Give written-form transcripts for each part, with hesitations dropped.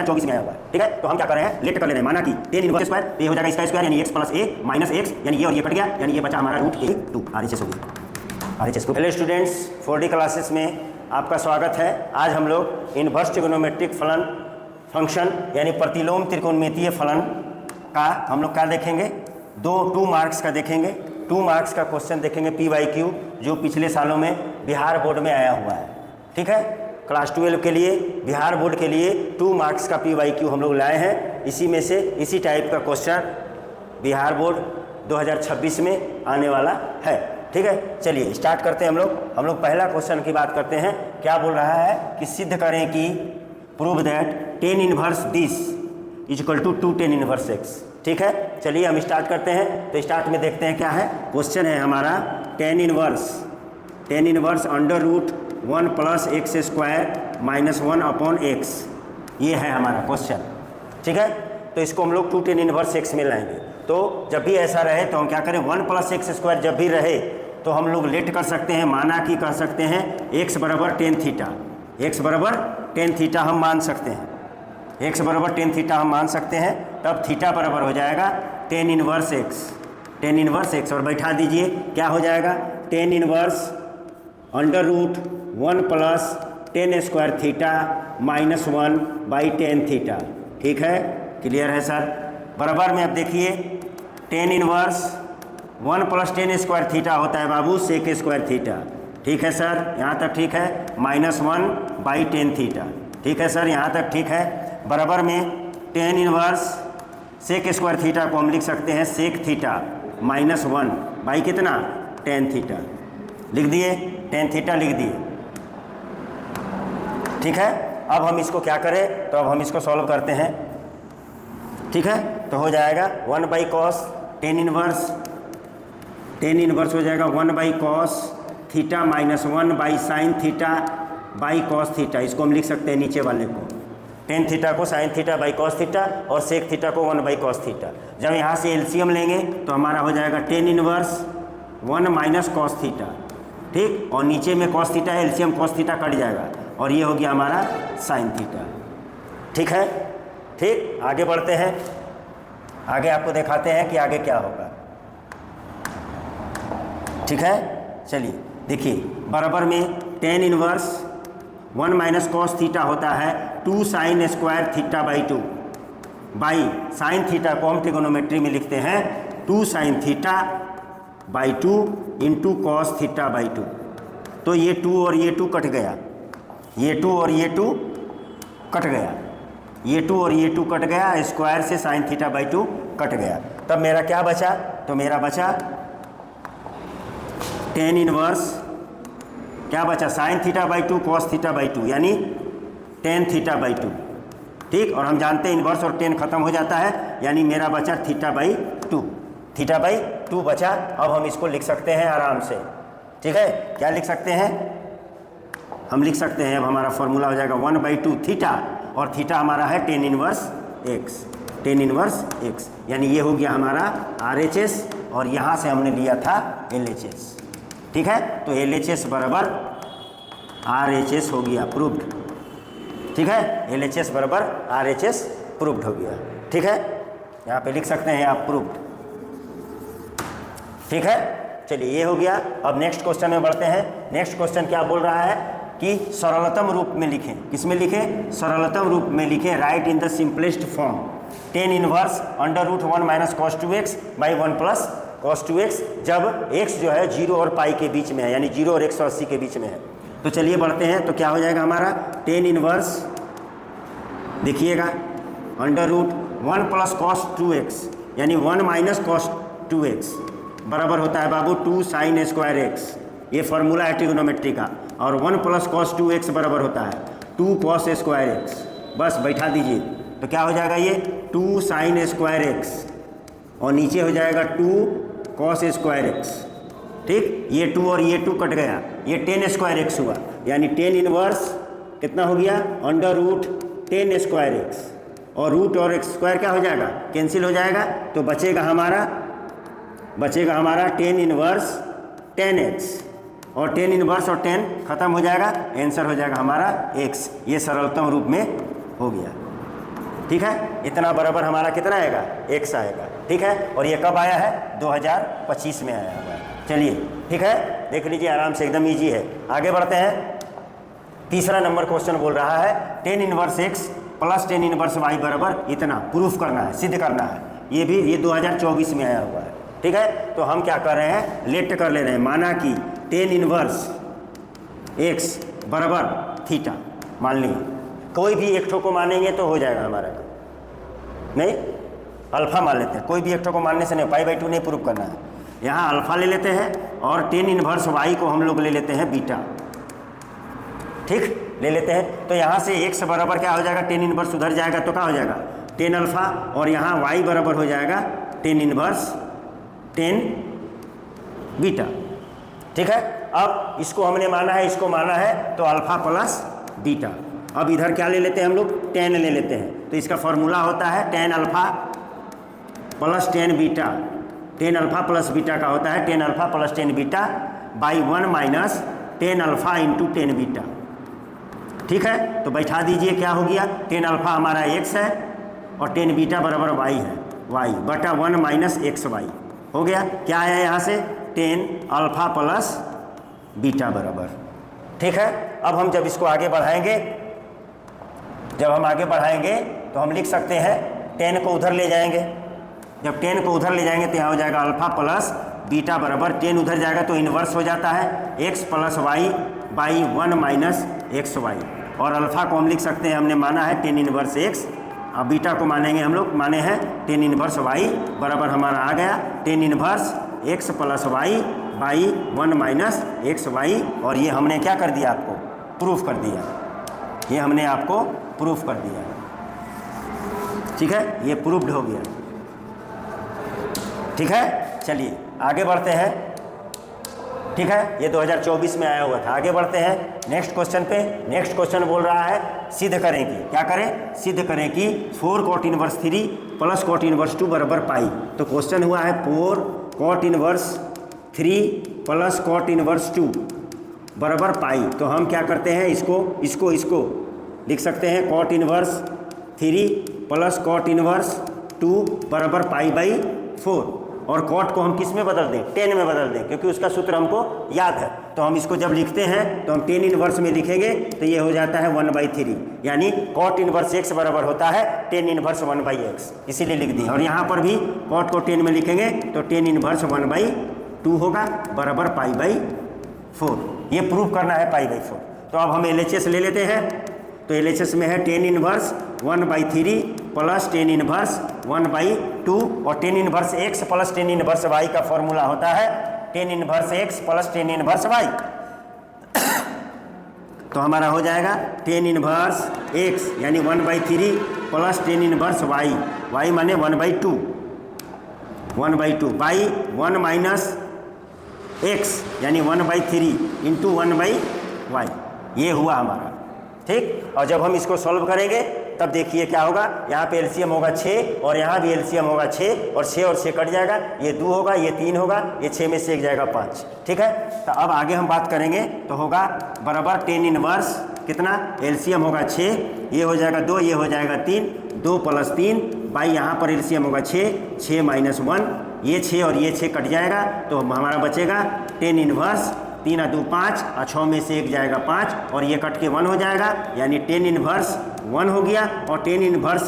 24 में आया हुआ है, ठीक है। तो हम क्या कर रहे हैं, लेट कर ले रहे हैं, माना कि टेन इनवर्स स्क्वायर, ये हो जाएगा इसका स्क्वायर यानी x plus a minus x, यानी ये और ये कट गया, यानी ये बचा हमारा √a2 RHS हो गया, RHS को। हेलो स्टूडेंट्स, 4D क्लासेस में आपका स्वागत है। आज हम लोग इनवर्स ट्रिग्नोमेट्रिक फलन फंक्शन यानी प्रतिलोम त्रिकोणमितीय फलन का हम लोग क्या देखेंगे, 2 मार्क्स का देखेंगे। 2 मार्क्स का क्वेश्चन देखेंगे PYQ, जो पिछले सालों में बिहार बोर्ड में आया हुआ है, ठीक है। क्लास 12 के लिए बिहार बोर्ड के लिए 2 मार्क्स का PYQ हम लोग लाए हैं। इसी में से इसी टाइप का क्वेश्चन बिहार बोर्ड 2026 में आने वाला है, ठीक है। चलिए स्टार्ट करते हैं हम लोग पहला क्वेश्चन की बात करते हैं। क्या बोल रहा है कि सिद्ध करें कि prove that tan inverse this is equal to 2 tan inverse x, ठीक है। चलिए हम स्टार्ट करते हैं। तो स्टार्ट में देखते हैं क्या है क्वेश्चन है हमारा, tan inverse under root 1 plus x square minus 1 upon x, ये है हमारा क्वेश्चन, ठीक है। तो इसको हम लोग 2 टेन इनवर्स x में लाएंगे। तो जब भी ऐसा रहे तो हम क्या करें, 1 प्लस एक्स स्क्वायर जब भी रहे तो हम लोग लेट कर सकते हैं, माना कि कर सकते हैं x बराबर टेन थीटा, x बराबर टेन थीटा हम मान सकते हैं, x बराबर टेन थीटा हम मान सकते हैं। तब थीटा बराबर हो जाएगा टेन इनवर्स x, और बैठा दीजिए क्या हो जाएगा, tan inverse under root 1 plus tan square theta minus 1 by tan theta, ठीक है। क्लियर है सर। बराबर में अब देखिए tan inverse 1 plus tan square theta होता है बाबू सेक स्क्वायर थीटा, ठीक है सर, यहाँ तक ठीक है, माइनस 1 बाई टेन थीटा, ठीक है सर, यहाँ तक ठीक है। बराबर में tan inverse sec square theta को हम लिख सकते हैं सेक थीटा माइनस 1 बाई कितना, टेन थीटा, लिख दिए, टेन थीटा लिख दिए, ठीक है। अब हम इसको क्या करें, तो अब हम इसको सॉल्व करते हैं, ठीक है। तो हो जाएगा 1 बाई कॉस टेन इनवर्स हो जाएगा 1 by cos theta minus 1 by sine theta by cos theta. इसको हम लिख सकते हैं नीचे वाले को, टेन थीटा को sine theta by cos theta और सेक थीटा को 1 बाई कॉस थीटा। जब यहाँ से एलसीएम लेंगे तो हमारा हो जाएगा tan inverse 1 minus cos theta, ठीक, और नीचे में कॉस थीटा है, एलसीएम कॉस थीटा कट जाएगा और ये हो गया हमारा साइन थीटा, ठीक है। ठीक, आगे बढ़ते हैं, आगे आपको दिखाते हैं कि आगे क्या होगा, ठीक है। चलिए देखिए, बराबर में tan inverse 1 minus cos theta होता है 2 sine square theta by 2 by sine theta को हम ट्रिगोनोमेट्री में लिखते हैं 2 sine theta by 2 into cos theta by 2। तो ये 2 और ये 2 कट गया, ये 2 और ये 2 कट गया, ये 2 और ये 2 कट गया, स्क्वायर से साइन थीटा बाई 2 कट गया। तब मेरा क्या बचा, तो मेरा बचा टेन इनवर्स क्या बचा, sine theta by 2 cos theta by 2 यानी टेन थीटा बाई 2, ठीक। और हम जानते हैं इनवर्स और टेन खत्म हो जाता है, यानी मेरा बचा थीटा बाई 2, थीटा बाई 2 बचा। अब हम इसको लिख सकते हैं आराम से, ठीक है। क्या लिख सकते हैं, हम लिख सकते हैं, अब हमारा फॉर्मूला हो जाएगा 1 बाई 2 थीटा, और थीटा हमारा है टेन इनवर्स x, यानी ये हो गया हमारा RHS, और यहाँ से हमने लिया था LHS, ठीक है। तो LHS बराबर RHS हो गया प्रूव्ड, ठीक है। LHS बराबर RHS प्रूव्ड हो गया, ठीक है। यहाँ पे लिख सकते हैं आप प्रूव्ड, ठीक है। चलिए ये हो गया। अब नेक्स्ट क्वेश्चन में बढ़ते हैं। नेक्स्ट क्वेश्चन क्या बोल रहा है कि सरलतम रूप में लिखें, किसमें लिखें, सरलतम रूप में लिखें, right in the simplest form tan inverse under root 1 minus cos 2x by 1 plus cos 2x, जब x जो है 0 और पाई के बीच में है, यानी 0 और 180 के बीच में है। तो चलिए बढ़ते हैं। तो क्या हो जाएगा हमारा, टेन इनवर्स देखिएगा under root 1 plus cos 2x यानी 1 माइनस कॉस 2x बराबर होता है बाबू 2 साइन स्क्वायर एक्स, ये फॉर्मूला है ट्रिगोनोमेट्री का। और 1 प्लस कॉस 2x बराबर होता है 2 कॉस स्क्वायर एक्स, बस बैठा दीजिए। तो क्या हो जाएगा, ये 2 साइन स्क्वायर एक्स और नीचे हो जाएगा 2 कॉस स्क्वायर एक्स, ठीक। ये 2 और ये 2 कट गया, ये 10 स्क्वायर एक्स हुआ, यानी टेन इनवर्स कितना हो गया, अंडर रूट 10 स्क्वायर एक्स, और रूट और स्क्वायर क्या हो जाएगा, कैंसिल हो जाएगा। तो बचेगा हमारा टेन इनवर्स 10x, और 10 इनवर्स और 10 खत्म हो जाएगा, आंसर हो जाएगा हमारा x। ये सरलतम रूप में हो गया, ठीक है, इतना बराबर हमारा कितना आएगा, x आएगा। ठीक है, और ये कब आया है, 2025 में आया हुआ है। चलिए ठीक है, देख लीजिए आराम से, एकदम ईजी है। आगे बढ़ते हैं। तीसरा नंबर क्वेश्चन बोल रहा है tan inverse x plus tan inverse y बराबर इतना, प्रूफ करना है, सिद्ध करना है। ये 2024 में आया हुआ है। ठीक है, तो हम क्या कर रहे हैं, लेट कर ले रहे हैं। माना कि tan इनवर्स x बराबर थीटा मान लिया, कोई भी एक ठो को मानेंगे तो हो जाएगा हमारा, नहीं अल्फा मान लेते हैं, कोई भी एक ठो को मानने से नहीं, π/2 नहीं प्रूफ करना है। यहाँ अल्फा ले लेते हैं और tan इनवर्स y को हम लोग ले लेते हैं बीटा, ठीक ले लेते हैं। तो यहाँ से x बराबर क्या हो जाएगा, tan इनवर्स उधर जाएगा तो क्या हो जाएगा, tan अल्फा, और यहाँ y बराबर हो जाएगा tan इनवर्स tan बीटा। ठीक है, अब इसको हमने माना है, इसको माना है, तो अल्फा प्लस बीटा। अब इधर क्या ले लेते हैं हम लोग, tan ले लेते हैं। तो इसका फॉर्मूला होता है tan alpha plus tan beta. tan alpha plus beta का होता है tan alpha plus tan beta by 1 minus tan alpha into tan beta. ठीक है, तो बैठा दीजिए, क्या हो गया, tan अल्फा हमारा x है और tan बीटा बराबर y है, y बटा 1 माइनस xy हो गया। क्या आया यहाँ से, tan अल्फा प्लस बीटा बराबर। ठीक है, अब हम जब इसको आगे बढ़ाएंगे, जब हम आगे बढ़ाएंगे तो हम लिख सकते हैं tan को उधर ले जाएंगे। जब tan को उधर ले जाएंगे तो यहाँ हो जाएगा अल्फा प्लस बीटा बराबर, tan उधर जाएगा तो इन्वर्स हो जाता है x plus y by 1 minus xy। और अल्फा को हम लिख सकते हैं, हमने माना है tan इनवर्स x, अब बीटा को मानेंगे हम लोग, माने हैं tan इनवर्स y बराबर हमारा आ गया tan inverse x plus y by 1 minus xy। और ये हमने क्या कर दिया, आपको प्रूफ कर दिया, ये हमने आपको प्रूफ कर दिया। ठीक है, ये प्रूफ्ड हो गया। ठीक है, चलिए आगे बढ़ते हैं। ठीक है, ये 2024 में आया हुआ था। आगे बढ़ते हैं नेक्स्ट क्वेश्चन पे। नेक्स्ट क्वेश्चन बोल रहा है सिद्ध करें कि, क्या करें, सिद्ध करें कि 4 cot inverse 3 plus cot inverse 2 बराबर पाई। तो क्वेश्चन हुआ है 4 cot inverse 3 plus cot inverse 2 बराबर पाई। तो हम क्या करते हैं, इसको लिख सकते हैं cot inverse 3 plus cot inverse 2 बराबर π/4। और cot को हम किस में बदल दें, tan में बदल दें, क्योंकि उसका सूत्र हमको याद है। तो हम इसको जब लिखते हैं तो हम tan इनवर्स में लिखेंगे तो ये हो जाता है 1/3, यानी cot इनवर्स x बराबर होता है tan इनवर्स 1/x, इसीलिए लिख दिया। और यहाँ पर भी cot को tan में लिखेंगे तो tan इनवर्स 1/2 होगा बराबर π/4। ये प्रूफ करना है π/4। तो अब हम LHS ले लेते हैं। तो LHS में है tan inverse 1/3 plus tan inverse 1/2 और tan inverse x plus tan inverse y का फॉर्मूला होता है tan inverse x plus tan inverse y। तो हमारा हो जाएगा tan इनवर्स x यानी 1/3 प्लस tan इनवर्स y माने 1/2 बाई 1 माइनस x यानी 1/3 इंटू 1/y। ये हुआ हमारा, ठीक। और जब हम इसको सॉल्व करेंगे तब देखिए क्या होगा, यहाँ पे एलसीएम होगा 6 और यहाँ भी एलसीएम होगा 6 और 6 और 6 कट जाएगा, ये 2 होगा, ये 3 होगा, ये 6 में से 1 जाएगा 5। ठीक है, तो अब आगे हम बात करेंगे तो होगा बराबर tan इनवर्स कितना, एलसीएम होगा 6, ये हो जाएगा 2, ये हो जाएगा 3, 2 + 3 बाई यहाँ पर एलसीएम होगा 6 माइनस 1, ये 6 और ये 6 कट जाएगा तो हमारा बचेगा tan इनवर्स 3 × 2 5 और 6 में से 1 जाएगा 5 और ये कट के 1 हो जाएगा, यानी tan इनवर्स 1 हो गया। और tan इनवर्स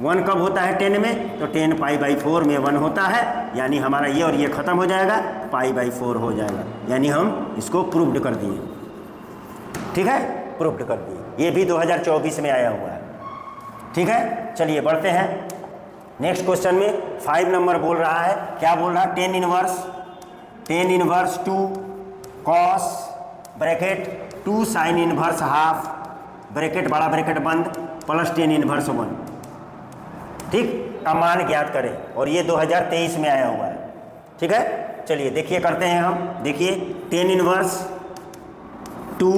1 कब होता है 10 में, तो 10 π/4 में 1 होता है, यानी हमारा ये और ये ख़त्म हो जाएगा, π/4 हो जाएगा, यानी हम इसको प्रूव्ड कर दिए। ठीक है, प्रूव्ड कर दिए। ये भी 2024 में आया हुआ है। ठीक है, चलिए बढ़ते हैं नेक्स्ट क्वेश्चन में। 5 नंबर बोल रहा है, क्या बोल रहा है, tan inverse 2 cos bracket 2 sin inverse half bracket बड़ा ब्रैकेट बंद प्लस tan इनवर्स 1, ठीक, का मान ज्ञात करें। और ये 2023 में आया हुआ है। ठीक है, चलिए देखिए करते हैं हम। देखिए tan inverse 2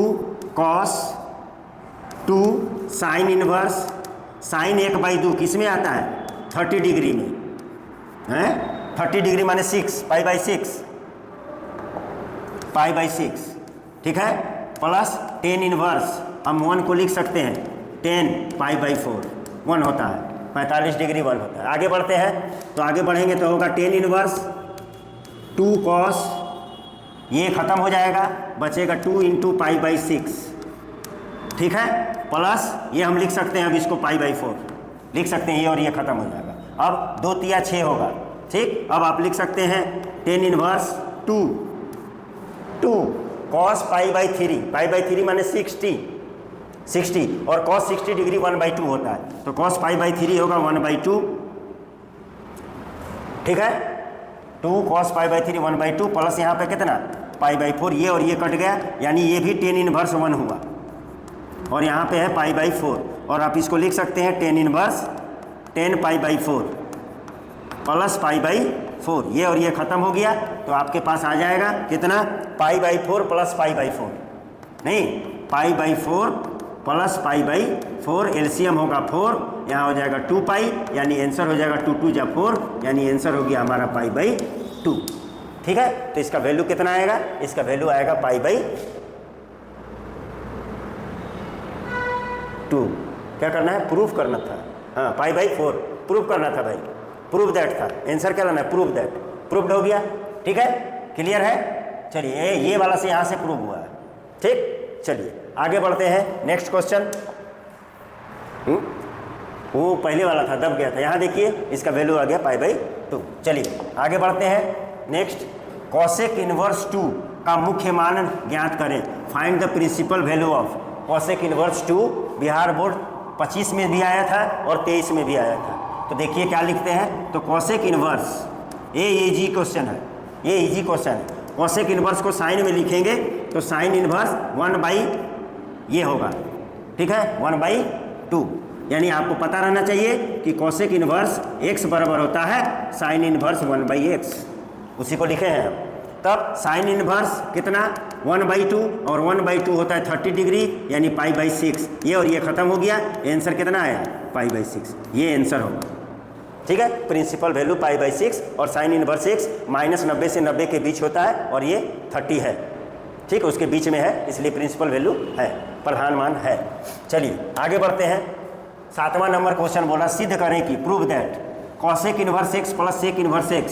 cos 2 sin inverse, sin 1/2 किस में आता है, 30 डिग्री में है, 30 डिग्री माने 6 π/6, ठीक है, प्लस tan इनवर्स हम 1 को लिख सकते हैं 10 π/4, 1 होता है, 45 डिग्री 1 होता है। आगे बढ़ते हैं, तो आगे बढ़ेंगे तो होगा टेन इनवर्स 2 cos, ये खत्म हो जाएगा, बचेगा 2 इंटू पाई बाई 6, ठीक है, प्लस ये हम लिख सकते हैं अब इसको पाई बाई 4 लिख सकते हैं, ये और ये खत्म हो जाएगा। अब 2 तिया 6 होगा, ठीक। अब आप लिख सकते हैं tan inverse 2 cos pi by 3 माने 60 और cos 60 डिग्री 1/2 होता है, तो cos पाई बाई 3 होगा 1/2, ठीक है। 2 cos पाई बाई 3 1/2 प्लस यहाँ पे कितना पाई बाई 4, ये और ये कट गया, यानी ये भी टेन इनवर्स 1 हुआ, और यहाँ पे है पाई बाई 4, और आप इसको लिख सकते हैं tan inverse 10 pi by 4 plus pi by 4, ये और ये खत्म हो गया, तो आपके पास आ जाएगा कितना pi by 4 plus pi by 4, नहीं pi by 4 plus pi by 4, LCM होगा 4, यहाँ हो जाएगा 2 पाई, यानी आंसर हो जाएगा 2 2 जा 4, यानी आंसर हो गया हमारा पाई बाई 2, ठीक है। तो इसका वैल्यू कितना आएगा, इसका वैल्यू आएगा पाई बाई 2। क्या करना है, प्रूफ करना था, हाँ पाई बाई 4 प्रूफ करना था भाई, प्रूफ दैट था, आंसर क्या लाना है, प्रूफ दैट, प्रूफ्ड हो गया, ठीक है, क्लियर है। चलिए ये वाला से यहाँ से प्रूव हुआ है, ठीक। चलिए आगे बढ़ते हैं, नेक्स्ट क्वेश्चन। वो पहले वाला था, दब गया था, यहाँ देखिए इसका वैल्यू आ गया पाई बाई 2। चलिए आगे बढ़ते हैं, नेक्स्ट कॉसेक इनवर्स 2 का मुख्य मान ज्ञात करें, find the principal value of cosec inverse 2। Bihar board 25 में भी आया था और 23 में भी आया था, तो देखिए क्या लिखते हैं, तो कॉसेक इनवर्स, ये इजी क्वेश्चन है, ये इजी क्वेश्चन है। कॉसेक इनवर्स को साइन में लिखेंगे तो साइन इनवर्स 1/, ये होगा, ठीक है, 1/2, यानी आपको पता रहना चाहिए कि कॉसेक इनवर्स x बराबर होता है साइन इनवर्स 1/x, उसी को लिखे हैं हम। तब साइन इनवर्स कितना 1/2, और 1/2 होता है 30 डिग्री, यानी पाई बाई 6, ये और ये खत्म हो गया, आंसर कितना आया पाई बाई 6, ये आंसर होगा, ठीक है। प्रिंसिपल वैल्यू पाई बाई 6, और साइन इनवर्स x -90 से 90 के बीच होता है, और ये 30 है, ठीक है, उसके बीच में है, इसलिए प्रिंसिपल वैल्यू है, प्रधान मान है। चलिए आगे बढ़ते हैं, 7वां नंबर क्वेश्चन बोला सिद्ध करें कि prove that cosec inverse x plus sec inverse x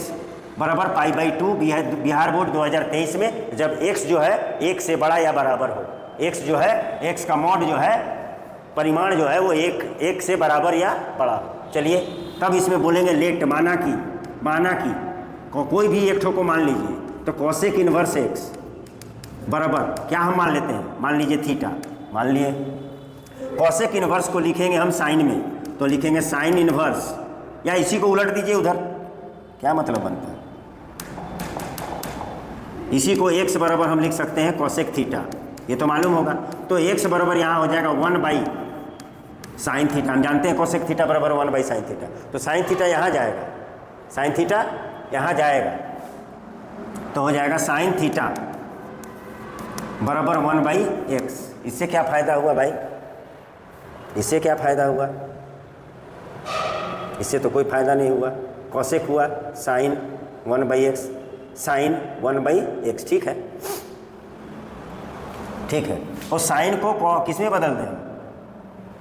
बराबर पाई बाई 2। बिहार बोर्ड 2023 में जब x जो है 1 से बड़ा या बराबर हो, x जो है x का मॉड जो है परिमाण जो है वो 1 से बराबर या बड़ा हो। चलिए तब इसमें बोलेंगे लेट, माना कि कोई भी एक ठो को मान लीजिए, तो कॉसेक इनवर्स x बराबर क्या हम मान लेते हैं, मान लीजिए थीटा, मान लिए। कॉसेक इनवर्स को लिखेंगे हम साइन में, तो लिखेंगे साइन इनवर्स, या इसी को उलट दीजिए उधर, क्या मतलब बनता है, इसी को x बराबर हम लिख सकते हैं कॉसेक थीटा, ये तो मालूम होगा। तो x बराबर यहाँ हो जाएगा 1/sin थीटा, हम जानते हैं कॉसेक थीटा बराबर 1/sin थीटा, तो साइन थीटा यहाँ जाएगा, साइन थीटा यहाँ जाएगा, तो हो जाएगा साइन थीटा बराबर 1/x। इससे क्या फ़ायदा हुआ भाई, इससे क्या फ़ायदा हुआ, इससे तो कोई फ़ायदा नहीं हुआ। कॉसेक हुआ साइन 1/x, साइन 1/x, ठीक है, ठीक है। और साइन को किस में बदल दें,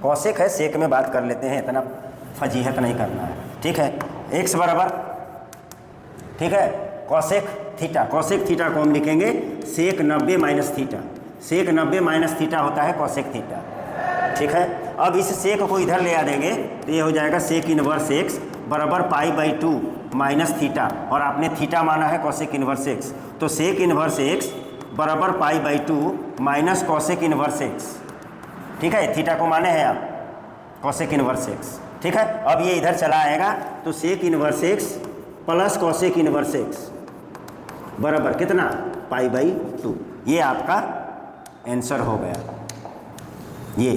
कॉसेक है, सेक में बात कर लेते हैं, इतना फजीहत नहीं करना है, ठीक है। x बराबर, ठीक है, कॉसेक थीटा को हम लिखेंगे सेक 90 माइनस थीटा, सेक 90 माइनस थीटा होता है कॉसेक थीटा, ठीक है। अब इस सेक को इधर ले आ देंगे तो ये हो जाएगा सेक इनवर्स x बराबर पाई बाई 2 माइनस थीटा, और आपने थीटा माना है कॉसेक इनवर्स x, तो सेक इनवर्स x बराबर pi by 2 minus cosec inverse x, ठीक है, थीटा को माने हैं आप कॉसेक इनवर्स x, ठीक है। अब ये इधर चला आएगा तो sec inverse x plus cosec inverse x बराबर कितना पाई बाई 2, ये आपका आंसर हो गया, ये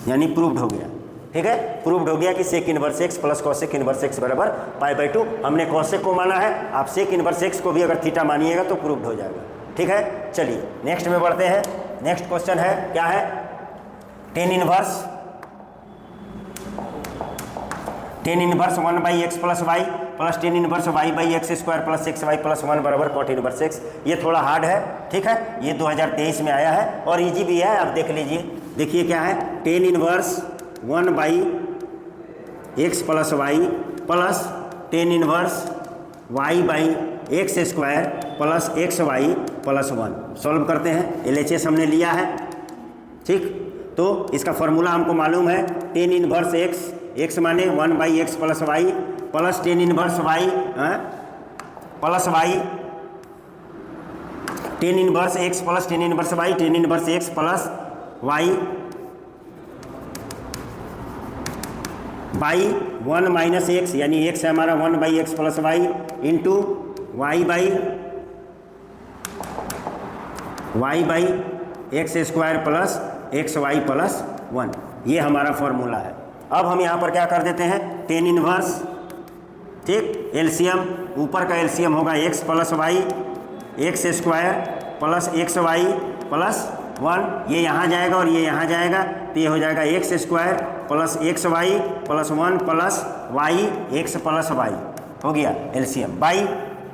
यानी प्रूव्ड हो गया, ठीक है। प्रूव्ड हो गया कि sec inverse x plus cosec inverse x बराबर पाई बाई 2। हमने कॉसेक को माना है, आप सेक इनवर्स x को भी अगर थीटा मानिएगा तो प्रूव्ड हो जाएगा, ठीक है। चलिए नेक्स्ट में बढ़ते हैं, नेक्स्ट क्वेश्चन है, क्या है, tan inverse 1/x plus y plus tan inverse y/x² plus xy plus 1 बराबर कॉट इनवर्स x। ये थोड़ा हार्ड है, ठीक है, ये 2023 में आया है और इजी भी है, आप देख लीजिए। देखिए क्या है, tan inverse 1/x x plus y plus tan inverse y by x square plus x y plus 1। Solve करते हैं, LHS हमने लिया है, ठीक। तो इसका फॉर्मूला हमको मालूम है, टेन इनवर्स एक्स, एक्स माने 1 by x plus y plus tan inverse y plus y, tan inverse x plus tan inverse y, tan inverse x plus y by 1 minus x, यानी एक्स है हमारा 1 by x plus y into y by x square plus x y plus 1। ये हमारा formula है। अब हम यहाँ पर क्या कर देते हैं, टेन इनवर्स, ठीक, एलसीएम, ऊपर का एलसीएम होगा x plus y x square plus x y plus 1, ये यहाँ जाएगा और ये यहाँ जाएगा, तो ये हो जाएगा x square plus x y plus 1 plus y x plus y, हो गया एलसीएम। बाई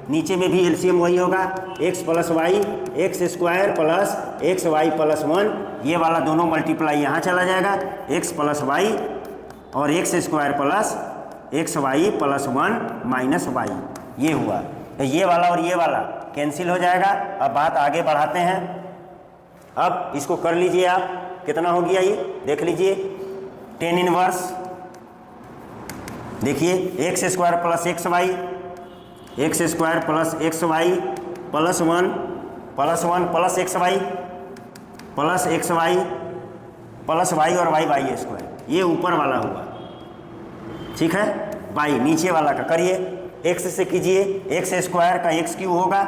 नीचे में भी एलसीएम वही होगा, x plus y x square plus x y plus 1, ये वाला दोनों मल्टीप्लाई यहाँ चला जाएगा, एक्स प्लस वाई और x square plus x y plus 1 minus y, ये हुआ। तो ये वाला और ये वाला कैंसिल हो जाएगा। अब बात आगे बढ़ाते हैं। अब इसको कर लीजिए आप, कितना हो गया ये देख लीजिए, टेन इनवर्स, देखिए x square plus x y, x square plus x y plus 1 plus x y plus y और वाई बाई स्क्वायर, ये ऊपर वाला हुआ, ठीक है। बाई नीचे वाला का करिए, एक्स से कीजिए, एक्स स्क्वायर का एक्स क्यू होगा,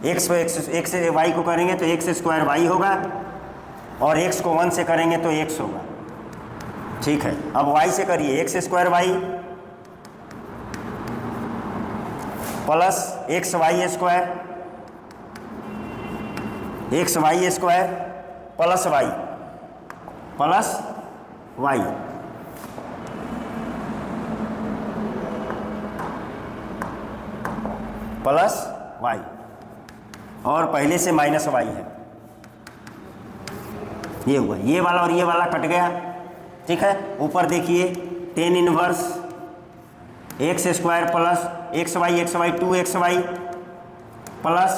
एक्स से वाई को करेंगे तो एक्स स्क्वायर वाई होगा, और एक्स को 1 से करेंगे तो एक्स होगा, ठीक है। अब वाई से करिए, x square y plus x y square plus y plus y, और पहले से माइनस वाई है, ये हुआ। ये वाला और ये वाला कट गया, ठीक है। ऊपर देखिए tan inverse x square plus x y 2x y plus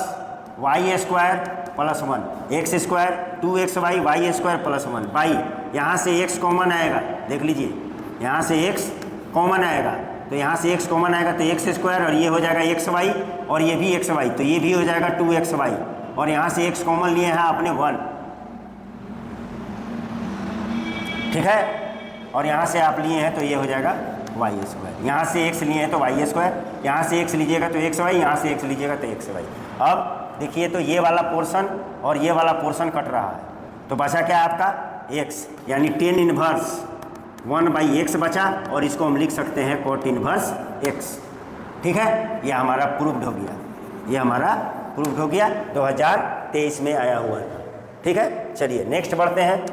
y square plus 1, x square 2x y square plus 1 by, यहाँ से x कॉमन आएगा, देख लीजिए यहाँ से x कॉमन आएगा, तो यहाँ से x कॉमन आएगा तो एक्स स्क्वायर, और ये हो जाएगा एक्स वाई, और ये भी एक्स वाई, तो ये भी हो जाएगा 2x वाई, और यहाँ से x कॉमन लिए हैं आपने 1, ठीक है। और यहाँ से आप लिए हैं तो ये हो जाएगा वाई स्क्वायर, यहाँ से x लिए हैं तो वाई स्क्वायर, यहाँ से x लीजिएगा तो एक्स वाई, यहाँ से x लीजिएगा तो एक्स वाई। अब देखिए तो ये वाला पोर्शन और ये वाला पोर्शन कट रहा है, तो बचा क्या आपका x, यानी टेन इनवर्स 1 बाई एक्स बचा, और इसको हम लिख सकते हैं कोट इनवर्स x, ठीक है। ये हमारा प्रूव्ड हो गया, ये हमारा प्रूव्ड हो गया, 2023 में आया हुआ था, ठीक है। चलिए नेक्स्ट बढ़ते हैं।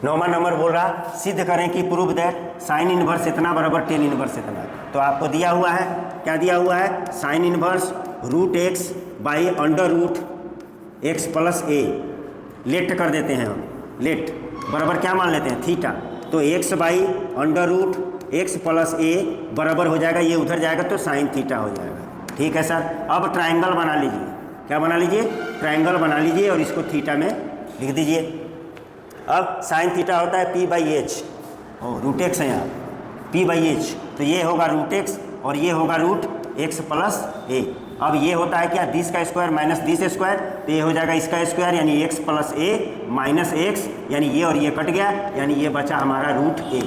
9वां नंबर बोल रहा, सिद्ध करें कि प्रूव दैट साइन इनवर्स इतना बराबर टेन इनवर्स इतना। तो आपको दिया हुआ है, क्या दिया हुआ है, sine inverse root x by under root x plus a, let कर देते हैं हम, लेट बराबर क्या मान लेते हैं, थीटा, तो x by under root x plus a बराबर हो जाएगा, ये उधर जाएगा तो साइन थीटा हो जाएगा, ठीक है सर। अब ट्राइंगल बना लीजिए, क्या बना लीजिए, ट्राइंगल बना लीजिए, और इसको थीटा में लिख दीजिए। अब साइन थीटा होता है P by H, root x है यहाँ P बाई एच, तो ये होगा रूट एक्स और ये होगा रूट एक्स प्लस ए। अब ये होता है क्या, दिस का स्क्वायर माइनस दिस स्क्वायर, तो ये हो जाएगा इसका स्क्वायर यानी एक्स प्लस ए माइनस एक्स, यानी ये और ये कट गया, यानी ये बचा हमारा रूट ए,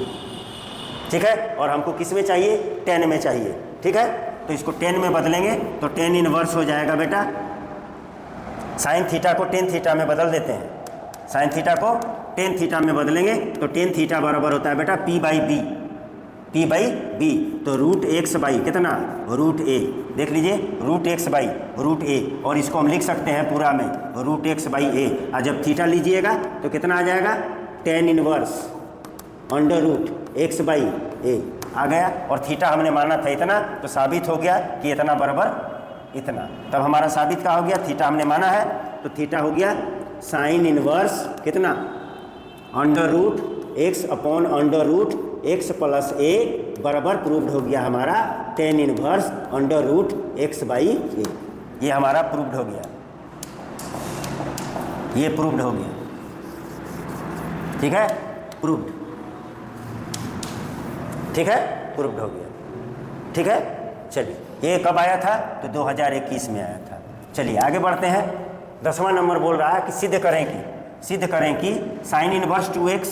ठीक है। और हमको किस में चाहिए, 10 में चाहिए, ठीक है। तो इसको 10 में बदलेंगे तो 10 इनवर्स हो जाएगा बेटा, साइन थीटा को टेन थीटा में बदल देते हैं, साइन थीटा को टेन थीटा में बदलेंगे तो टेन थीटा बराबर होता है बेटा P बाई बी, तो रूट एक्स बाई कितना, रूट ए, देख लीजिए रूट एक्स बाई रूट ए, और इसको हम लिख सकते हैं पूरा में रूट एक्स बाई ए। और जब थीटा लीजिएगा तो कितना आ जाएगा, tan inverse under root x by a आ गया, और थीटा हमने माना था इतना, तो साबित हो गया कि इतना बराबर इतना। तब हमारा साबित क्या हो गया, थीटा हमने माना है तो थीटा हो गया साइन इनवर्स कितना, under root x upon under root x plus a बराबर प्रूव्ड हो गया हमारा tan inverse under root x by a. ये हमारा प्रूव्ड हो गया, ये प्रूव्ड हो गया, ठीक है, प्रूव्ड, ठीक है, प्रूव्ड हो गया, ठीक है। चलिए, ये कब आया था? तो 2021 में आया था। चलिए आगे बढ़ते हैं। 10वां नंबर बोल रहा है कि सिद्ध करें कि sine inverse 2x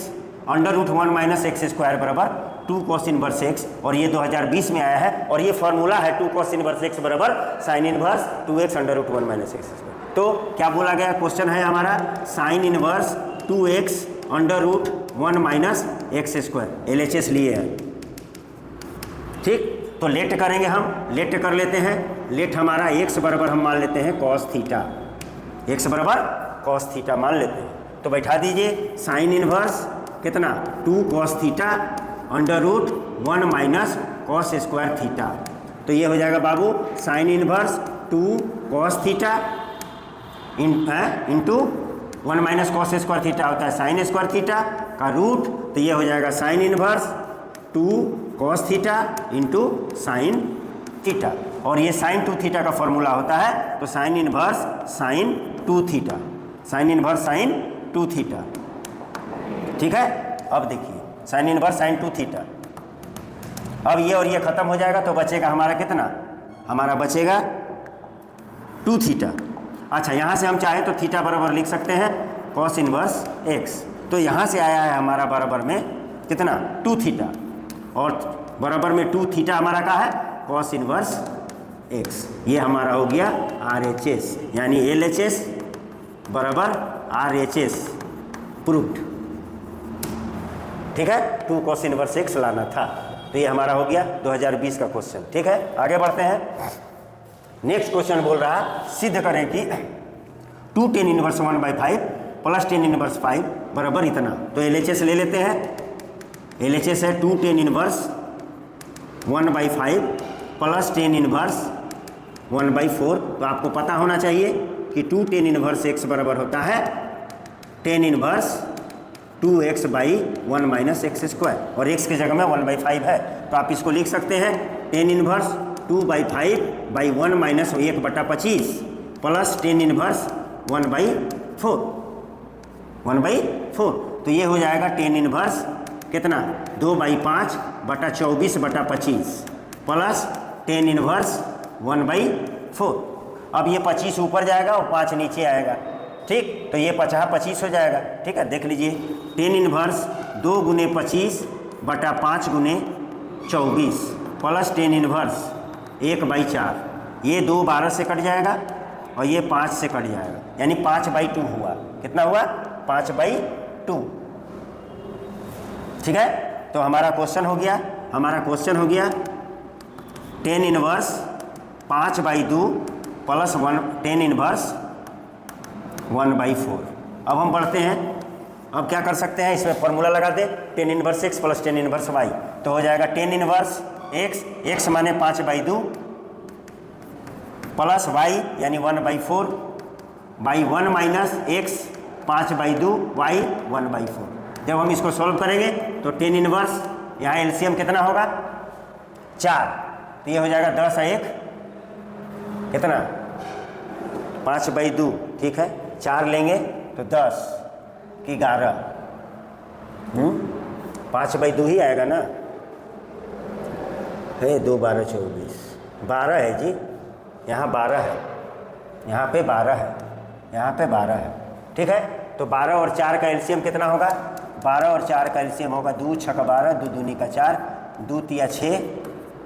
under root 1 minus x square बराबर 2 कॉस इनवर्स एक्स, और ये 2020 में आया है, और ये फॉर्मूला है 2 कॉस इनवर्स एक्स बराबर sine inverse 2x under root 1 minus x square. तो क्या बोला गया? क्वेश्चन है हमारा sine inverse 2x under root 1 minus x square, LHS लिए है, ठीक। तो लेट करेंगे, हम लेट कर लेते हैं। लेट हमारा x बराबर हम मान लेते हैं कॉस थीटा, x बराबर कॉस थीटा मान लेते हैं। तो बैठा दीजिए साइन इनवर्स कितना 2 cos theta under root 1 minus cos square theta. तो ये हो जाएगा बाबू sine inverse 2 cos theta into 1 minus cos square theta होता है साइन स्क्वायर थीटा का रूट। तो ये हो जाएगा sine inverse 2 cos theta into sine theta, और ये साइन 2 थीटा का फॉर्मूला होता है। तो sine inverse sine 2 theta, sine inverse sine 2 theta, ठीक है। अब देखिए साइन इनवर्स साइन 2 थीटा, अब ये और ये खत्म हो जाएगा तो बचेगा हमारा कितना? हमारा बचेगा 2 थीटा। अच्छा, यहाँ से हम चाहे तो थीटा बराबर लिख सकते हैं कॉस इनवर्स एक्स। तो यहाँ से आया है हमारा बराबर में कितना? 2 थीटा, और बराबर में 2 थीटा हमारा का है कॉस इनवर्स एक्स। ये हमारा हो गया RHS, यानी LHS बराबर RHS प्रूव्ड, ठीक है। 2 कॉस इनवर्स एक्स लाना था। तो ये हमारा हो गया 2020 का क्वेश्चन, ठीक है। आगे बढ़ते हैं। नेक्स्ट क्वेश्चन बोल रहा है सिद्ध करें कि 2 tan inverse 1/5 plus tan inverse 5 बराबर इतना। तो LHS ले लेते हैं। LHS है 2 tan inverse 1/5 plus tan inverse 1/4। तो आपको पता होना चाहिए कि 2 tan इनवर्स x बराबर होता है tan inverse 2x by 1 minus x square, और x की जगह में 1/5 है। तो आप इसको लिख सकते हैं tan inverse 2/5 by 1 minus 1/25 plus tan inverse 1/4, 1/4। तो ये हो जाएगा tan इनवर्स कितना? 2/5 बटा 24/25 प्लस tan इनवर्स 1/4। अब ये 25 ऊपर जाएगा और 5 नीचे आएगा, ठीक। तो ये 25 हो जाएगा, ठीक है। देख लीजिए tan इनवर्स 2 गुने 25 बटा 5 गुने 24 प्लस tan इनवर्स 1/4। ये 2 12 से कट जाएगा और ये 5 से कट जाएगा, यानी 5/2 हुआ। कितना हुआ? 5/2, ठीक है। तो हमारा क्वेश्चन हो गया, tan inverse 5/2 plus 1 tan inverse 1/4। अब हम बढ़ते हैं। अब क्या कर सकते हैं? इसमें फॉर्मूला लगा दे tan inverse x plus tan inverse y। तो हो जाएगा tan इनवर्स x माने 5/2 प्लस y यानी 1/4 बाई 1 माइनस x 5/2 y 1/4। जब हम इसको सॉल्व करेंगे तो tan इनवर्स यहाँ एलसीएम कितना होगा? 4। तो ये हो जाएगा 10 और 1 कितना? 5/2, ठीक है। 4 लेंगे तो 10 कि 11, 5/2 ही आएगा ना। है 2 12 24 12 है जी, यहाँ 12 है, यहाँ पे 12 है, यहाँ पे 12 है, ठीक है। तो 12 और 4 का एलसीएम कितना होगा? 12 और 4 का एलसीएम होगा 2 6 12, 2 दूनी का 4, 2 3 6,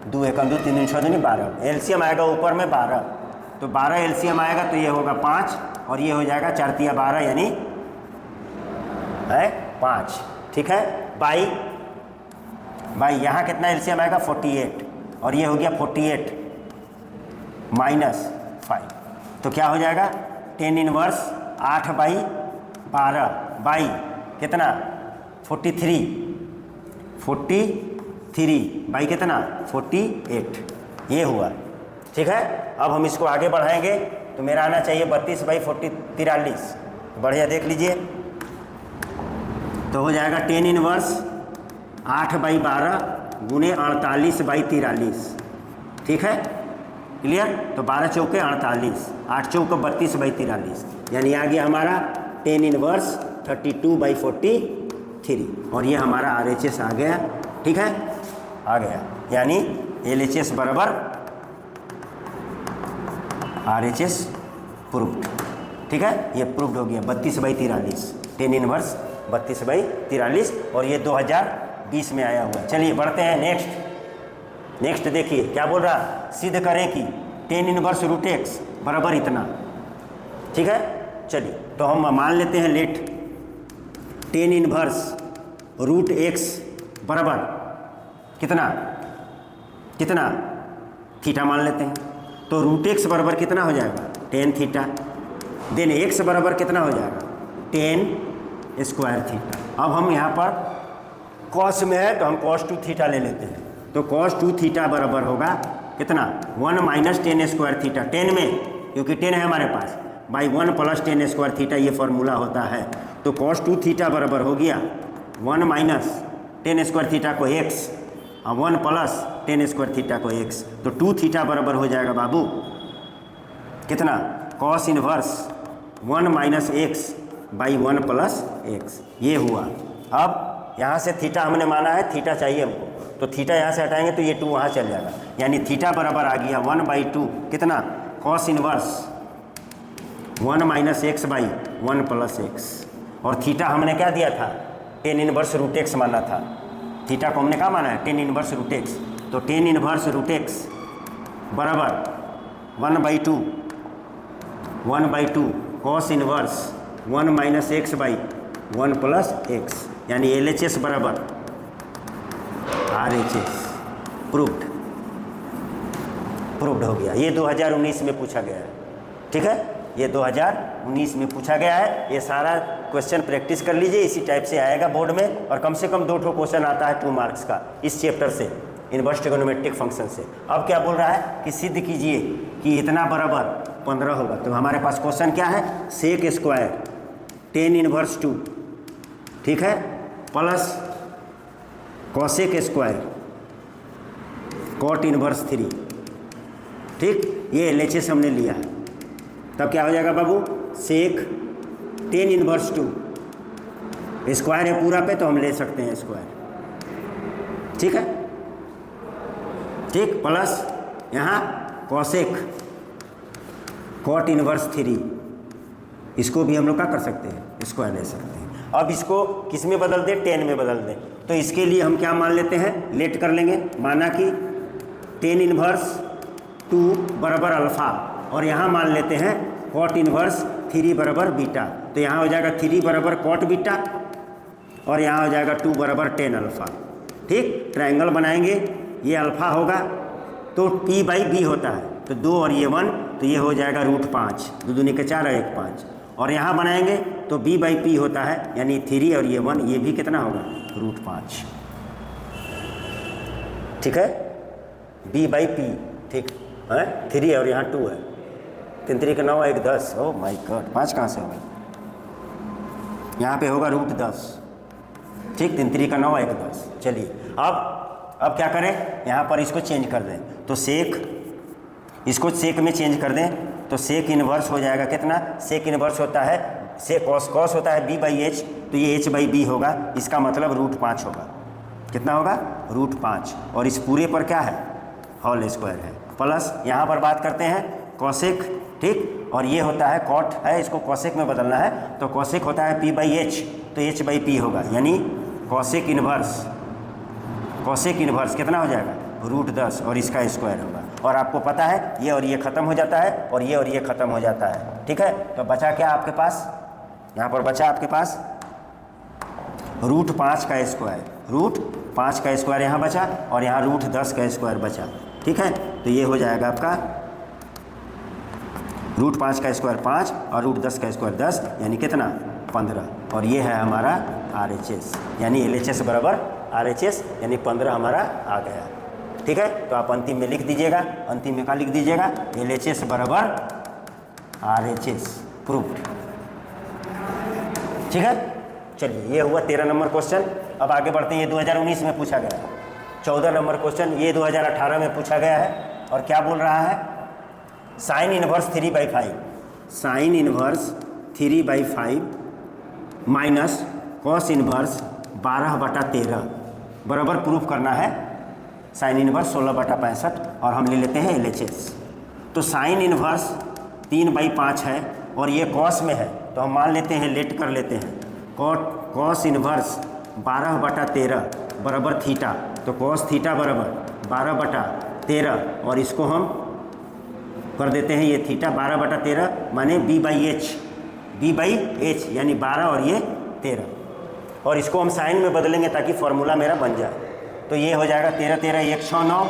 2 1 2 3 6 दूनी 12। एलसीएम आएगा ऊपर में 12, तो 12 एलसीएम आएगा तो ये होगा 5, और ये हो जाएगा 4 3 12 यानी है 5, ठीक है। बाई यहाँ कितना एलसीएम आएगा? 48, और ये हो गया 48 माइनस 5। तो क्या हो जाएगा? tan इनवर्स 8/12 बाई कितना? 43 बाई कितना? 48, ये हुआ, ठीक है। अब हम इसको आगे बढ़ाएंगे तो मेरा आना चाहिए 32/40 43। बढ़िया देख लीजिए, तो हो जाएगा tan इनवर्स 8/12 गुने 48/43, ठीक है, क्लियर। तो 12 चौके 48, 8 चौके 32/43, यानी आ गया हमारा 10 इनवर्स 32/43, और ये हमारा RHS आ गया, ठीक है, आ गया, यानी LHS बराबर RHS प्रूव्ड, ठीक है, ये प्रूव्ड हो गया 32/43, 10 इनवर्स 32/43, और ये 2020 में आया हुआ। चलिए बढ़ते हैं नेक्स्ट देखिए क्या बोल रहा, सिद्ध करें कि 10 इनवर्स रूट एक्स बराबर इतना, ठीक है। चलिए तो हम मान लेते हैं लेट 10 इनवर्स रूट एक्स बराबर कितना थीटा मान लेते हैं, तो रूट एक्स बराबर कितना हो जाएगा 10 थीटा, देन एक्स बराबर कितना हो जाएगा 10 स्क्वायर थीटा। अब हम यहाँ पर कॉस में है तो हम cos 2 थीटा ले लेते हैं, तो cos 2 थीटा बराबर होगा कितना 1 माइनस 10 स्क्वायर थीटा, 10 में क्योंकि 10 है हमारे पास, बाई 1 प्लस 10 स्क्वायर थीटा, ये फॉर्मूला होता है। तो cos 2 थीटा बराबर हो गया 1 माइनस 10 स्क्वायर थीटा को x और 1 प्लस 10 स्क्वायर थीटा को x, तो 2 थीटा बराबर हो जाएगा बाबू कितना cos inverse 1 minus x by 1 plus x, ये हुआ। अब यहाँ से थीटा हमने माना है, थीटा चाहिए हमको, तो थीटा यहाँ से हटाएंगे तो ये 2 वहाँ चल जाएगा, यानी थीटा बराबर आ गया 1/2 कितना cos inverse 1 minus x by 1 plus x, और थीटा हमने क्या दिया था 10 इनवर्स रूट एक्स माना था, थीटा को हमने क्या माना है 10 इनवर्स रूट एक्स, तो 10 इनवर्स रूट एक्स बराबर 1/2 cos inverse 1 minus x by 1 plus x, यानी LHS बराबर RHS प्रूव्ड हो गया। ये 2019 में पूछा गया है, ठीक है, ये 2019 में पूछा गया है। ये सारा क्वेश्चन प्रैक्टिस कर लीजिए, इसी टाइप से आएगा बोर्ड में, और कम से कम 2 क्वेश्चन आता है 2 मार्क्स का इस चैप्टर से, इनवर्स ट्रिगोनोमेट्रिक फंक्शन से। अब क्या बोल रहा है कि सिद्ध कीजिए कि इतना बराबर 15 होगा, तो हमारे पास क्वेश्चन क्या है सेक स्क्वायर 10 इनवर्स 2, ठीक है, plus cosec square cot inverse 3, ठीक, ये LHS हमने लिया है। तब क्या हो जाएगा बाबू सेक 10 इनवर्स 2, स्क्वायर है पूरा पे तो हम ले सकते हैं स्क्वायर, ठीक है, ठीक, प्लस यहाँ कॉसेक कॉट इनवर्स 3, इसको भी हम लोग क्या कर सकते हैं स्क्वायर ले सकते हैं। अब इसको किस में बदल दें 10 में बदल दें, तो इसके लिए हम क्या मान लेते हैं लेट कर लेंगे, माना कि 10 इनवर्स 2 बराबर अल्फ़ा, और यहाँ मान लेते हैं कॉट इनवर्स 3 बराबर बीटा, तो यहाँ हो जाएगा 3 बराबर कॉट बीटा, और यहाँ हो जाएगा 2 बराबर 10 अल्फ़ा, ठीक। ट्रायंगल बनाएंगे, ये अल्फ़ा होगा तो P/B होता है, तो 2 और ये 1, तो ये हो जाएगा √5, 2 दूनी के 4 और 1 5, और यहाँ बनाएंगे तो B/P होता है, यानी 3 और ये 1, ये भी कितना होगा √5, ठीक है, B/P, ठीक है, 3 और यहाँ 2 है, 3 3 के 9 1 10, ओह माय गॉड 5 कहाँ से होगा, यहाँ पे होगा √10, ठीक, 3 3 का 9 1 10। चलिए अब क्या करें, यहाँ पर इसको चेंज कर दें, तो सेक इसको सेक में चेंज कर दें, तो सेक इनवर्स हो जाएगा कितना, सेक इनवर्स होता है सेक कॉस होता है B/H, तो ये H/B होगा, इसका मतलब √5 होगा, कितना होगा √5, और इस पूरे पर क्या है होल स्क्वायर है, प्लस यहाँ पर बात करते हैं कॉसेक, ठीक, और ये होता है कॉट है, इसको कॉसेक में बदलना है, तो कॉसेक होता है P/H, तो H/P होगा, यानी कॉसेक इनवर्स कितना हो जाएगा √10, और इसका स्क्वायर होगा, और आपको पता है ये और ये ख़त्म हो जाता है, और ये और ये ख़त्म हो जाता है, ठीक है। तो बचा क्या आपके पास, यहाँ पर बचा आपके पास √5 का स्क्वायर, √5 का स्क्वायर यहाँ बचा, और यहाँ √10 का स्क्वायर बचा, ठीक है। तो ये हो जाएगा आपका √5 का स्क्वायर 5 और √10 का स्क्वायर 10, यानी कितना 15, और ये है हमारा RHS, यानी LHS बराबर RHS, यानी 15 हमारा आ गया, ठीक है। तो आप अंतिम में लिख दीजिएगा, अंतिम में क्या लिख दीजिएगा LHS बराबर RHS प्रूव्ड, ठीक है। चलिए ये हुआ 13 नंबर क्वेश्चन। अब आगे बढ़ते हैं। ये 2019 में पूछा गया है, 14 नंबर क्वेश्चन। ये 2018 में पूछा गया है और क्या बोल रहा है, sine inverse 3/5, sign inverse 3/5 minus cos inverse 12/13 बराबर प्रूफ करना है साइन इनवर्स 16/65 और हम ले लेते हैं LHS। तो साइन इनवर्स 3/5 है और ये कॉस में है तो हम मान लेते हैं, लेट कर लेते हैं, कॉस इनवर्स 12/13 बराबर थीटा, तो कॉस थीटा बराबर 12/13 और इसको हम कर देते हैं ये थीटा 12/13 माने B/H यानी 12 और ये 13 और इसको हम साइन में बदलेंगे ताकि फॉर्मूला मेरा बन जाए। तो ये हो जाएगा 13 13 109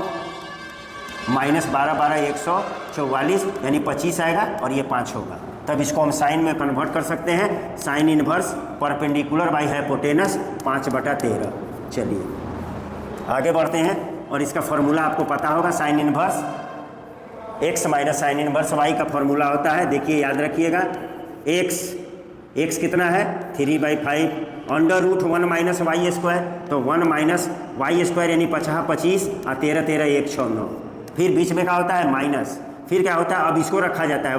माइनस 12 12 144 यानी 25 आएगा और ये 5 होगा। तब इसको हम साइन में कन्वर्ट कर सकते हैं, sine inverse perpendicular by hypotenuse 5/13। चलिए आगे बढ़ते हैं और इसका फॉर्मूला आपको पता होगा, sine inverse x minus sine inverse y का फॉर्मूला होता है। देखिए याद रखिएगा, x कितना है 3/5 under root 1 minus y square, तो 1 माइनस वाई स्क्वायर यानी 50 25 और 13 13 169। फिर बीच में क्या होता है माइनस, फिर क्या होता है, अब इसको रखा जाता है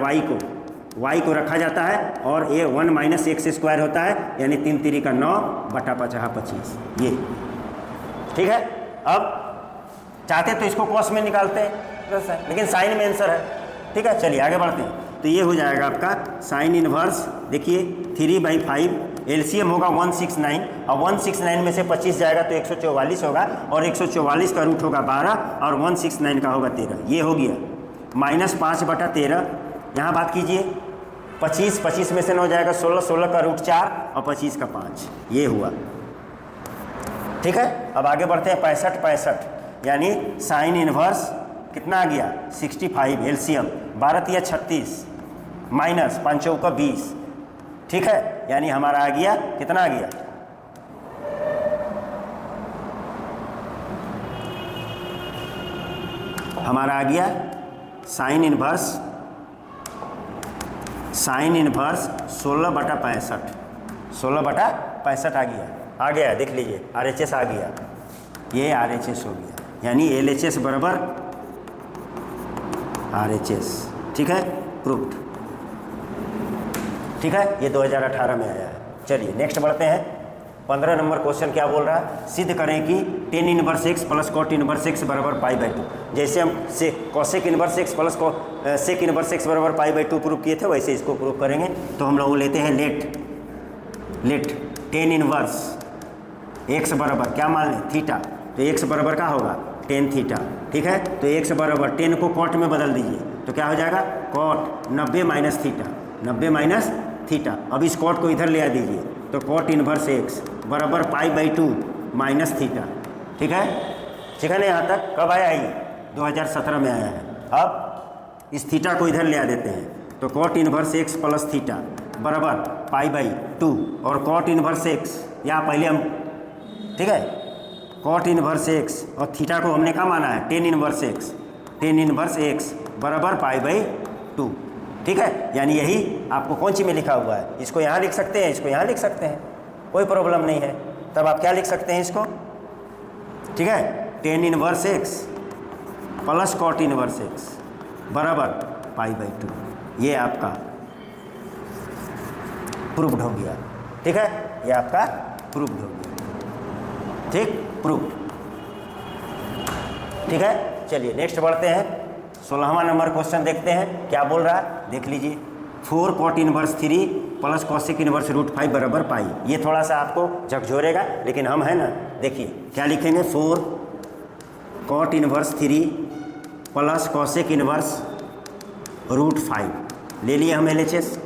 y को रखा जाता है और ये 1 माइनस एक्स स्क्वायर होता है यानी 3 3 का 9/50 25 ये ठीक है। अब चाहते तो इसको कॉस में निकालते हैं लेकिन साइन में आंसर है, ठीक है। चलिए आगे बढ़ते हैं। तो ये हो जाएगा आपका साइन इनवर्स, देखिए 3/5 एलसीएम होगा 169 और 169 में से 25 जाएगा तो 144 होगा और 144 का रूट होगा 12 और 169 का होगा 13, ये हो गया माइनस 5/13। यहाँ बात कीजिए 25 में से 9 जाएगा 16 का रूट 4 और 25 का 5, ये हुआ, ठीक है। अब आगे बढ़ते हैं 65 यानी साइन इनवर्स कितना आ गया 65 एलसीएम 12 या 36 माइनस 5 का 20, ठीक है। यानी हमारा आ गया कितना आ गया, हमारा आ गया साइन इनवर्स 16/65 आ गया देख लीजिए, RHS आ गया, ये RHS हो गया यानी LHS बराबर RHS, ठीक है, प्रूव्ड, ठीक है। ये 2018 में आया है। चलिए नेक्स्ट बढ़ते हैं। 15 नंबर क्वेश्चन क्या बोल रहा है, सिद्ध करें कि tan inverse x plus cot inverse x बराबर π/2। जैसे हम cosec inverse x plus sec inverse x बराबर π/2 प्रूव किए थे वैसे इसको प्रूव करेंगे। तो हम लोग लेते हैं लेट टेन इनवर्स x बराबर क्या मान लें थीटा, तो x बराबर क्या होगा टेन थीटा, ठीक है। तो x बराबर 10 को कॉट में बदल दीजिए तो क्या हो जाएगा कॉट 90 माइनस थीटा। अब इस कॉट को इधर ले आ दीजिए तो कॉट इनवर्स x बराबर π/2 माइनस थीटा, ठीक है ना। यहाँ तक कब आया ये 2017 में आया है। अब इस थीटा को इधर ले आ देते हैं तो cot inverse x plus theta बराबर π/2 और कॉट इनवर्स x यहाँ पहले हम, ठीक है, कॉट इनवर्स x और थीटा को हमने क्या माना है टेन इनवर्स x बराबर π/2, ठीक है। यानी यही आपको कौन सी में लिखा हुआ है, इसको यहाँ लिख सकते हैं, इसको यहाँ लिख सकते हैं, कोई प्रॉब्लम नहीं है। तब आप क्या लिख सकते हैं इसको, ठीक है, tan inverse x plus cot inverse x बराबर π/2, ये आपका प्रूव्ड हो गया, ठीक है, ये आपका प्रूव्ड हो गया, ठीक, प्रूव्ड, ठीक है। चलिए नेक्स्ट बढ़ते हैं। 16वां नंबर क्वेश्चन देखते हैं क्या बोल रहा है, देख लीजिए 4 cot inverse 3 plus cosec inverse √5 बराबर पाई। ये थोड़ा सा आपको झकझोरेगा लेकिन हम है ना, देखिए क्या लिखेंगे 4 cot inverse 3 plus cosec inverse √5 ले लिए हम LHS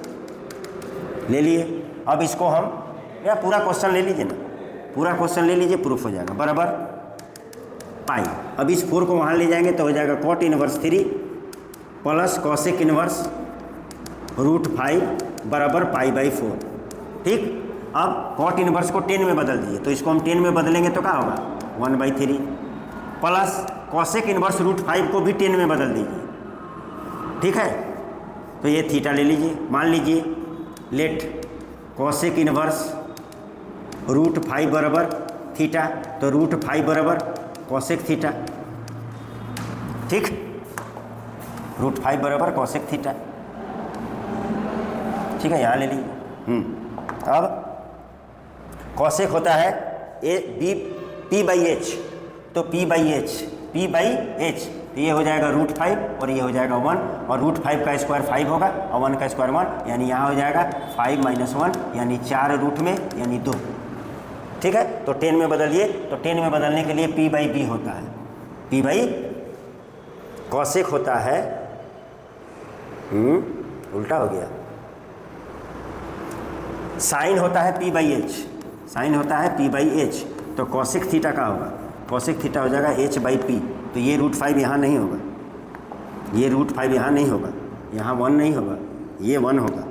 ले लिए। अब इसको हम या पूरा क्वेश्चन ले लीजिए ना, पूरा क्वेश्चन ले लीजिए, प्रूफ हो जाएगा बराबर पाई। अब इस 4 को वहाँ ले जाएंगे तो हो जाएगा cot inverse 3 plus cosec inverse √5 बराबर π/4, ठीक। अब कॉट इनवर्स को 10 में बदल दीजिए तो इसको हम 10 में बदलेंगे तो क्या होगा 1/3 प्लस कॉसेक इनवर्स √5 को भी 10 में बदल दीजिए, ठीक है। तो ये थीटा ले लीजिए, मान लीजिए लेट कॉसेक इनवर्स √5 बराबर थीटा, तो √5 बराबर कोसेक थीटा। ठीक, √5 बराबर कोसेक थीटा। ठीक है, यहाँ ले लीजिए। अब कोसेक होता है P/H, तो P/H तो ये हो जाएगा √5 और ये हो जाएगा 1, और √5 का स्क्वायर 5 होगा और 1 का स्क्वायर 1, यानी यहाँ हो जाएगा 5 - 1 यानी 4 रूट में यानी 2। ठीक है, तो 10 में बदलिए, तो 10 में बदलने के लिए P/B होता है, कोसेक होता है, उल्टा हो गया, साइन होता है P/H, साइन होता है P/H, तो कोसेक थीटा का होगा, कोसेक थीटा हो जाएगा H/P। तो ये √5 यहाँ नहीं होगा, ये √5 यहाँ नहीं होगा, यहाँ 1 नहीं होगा, ये 1 होगा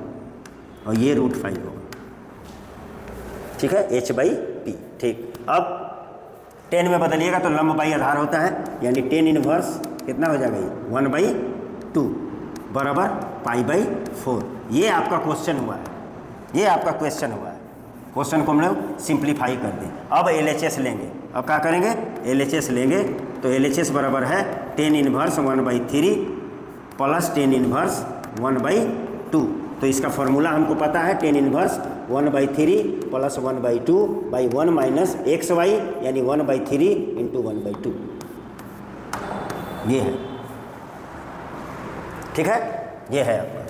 और ये √5 होगा। ठीक है, H/P। ठीक, अब 10 में बदलिएगा तो लंब बाई आधार होता है, यानी 10 इनवर्स कितना हो जाएगा, ये 1/2 बराबर π/4। ये आपका क्वेश्चन हुआ है, ये आपका क्वेश्चन हुआ है। क्वेश्चन को हम लोग सिंप्लीफाई कर दें। अब LHS लेंगे, अब क्या करेंगे, LHS लेंगे, तो LHS बराबर है 10 इनवर्स 1/3 प्लस 10 इनवर्स 1/2। तो इसका फॉर्मूला हमको पता है, 10 inverse 1/3 plus 1/2 by 1 minus XY, यानी 1/3 इंटू 1/2, ये है। ठीक है, ये है आपका।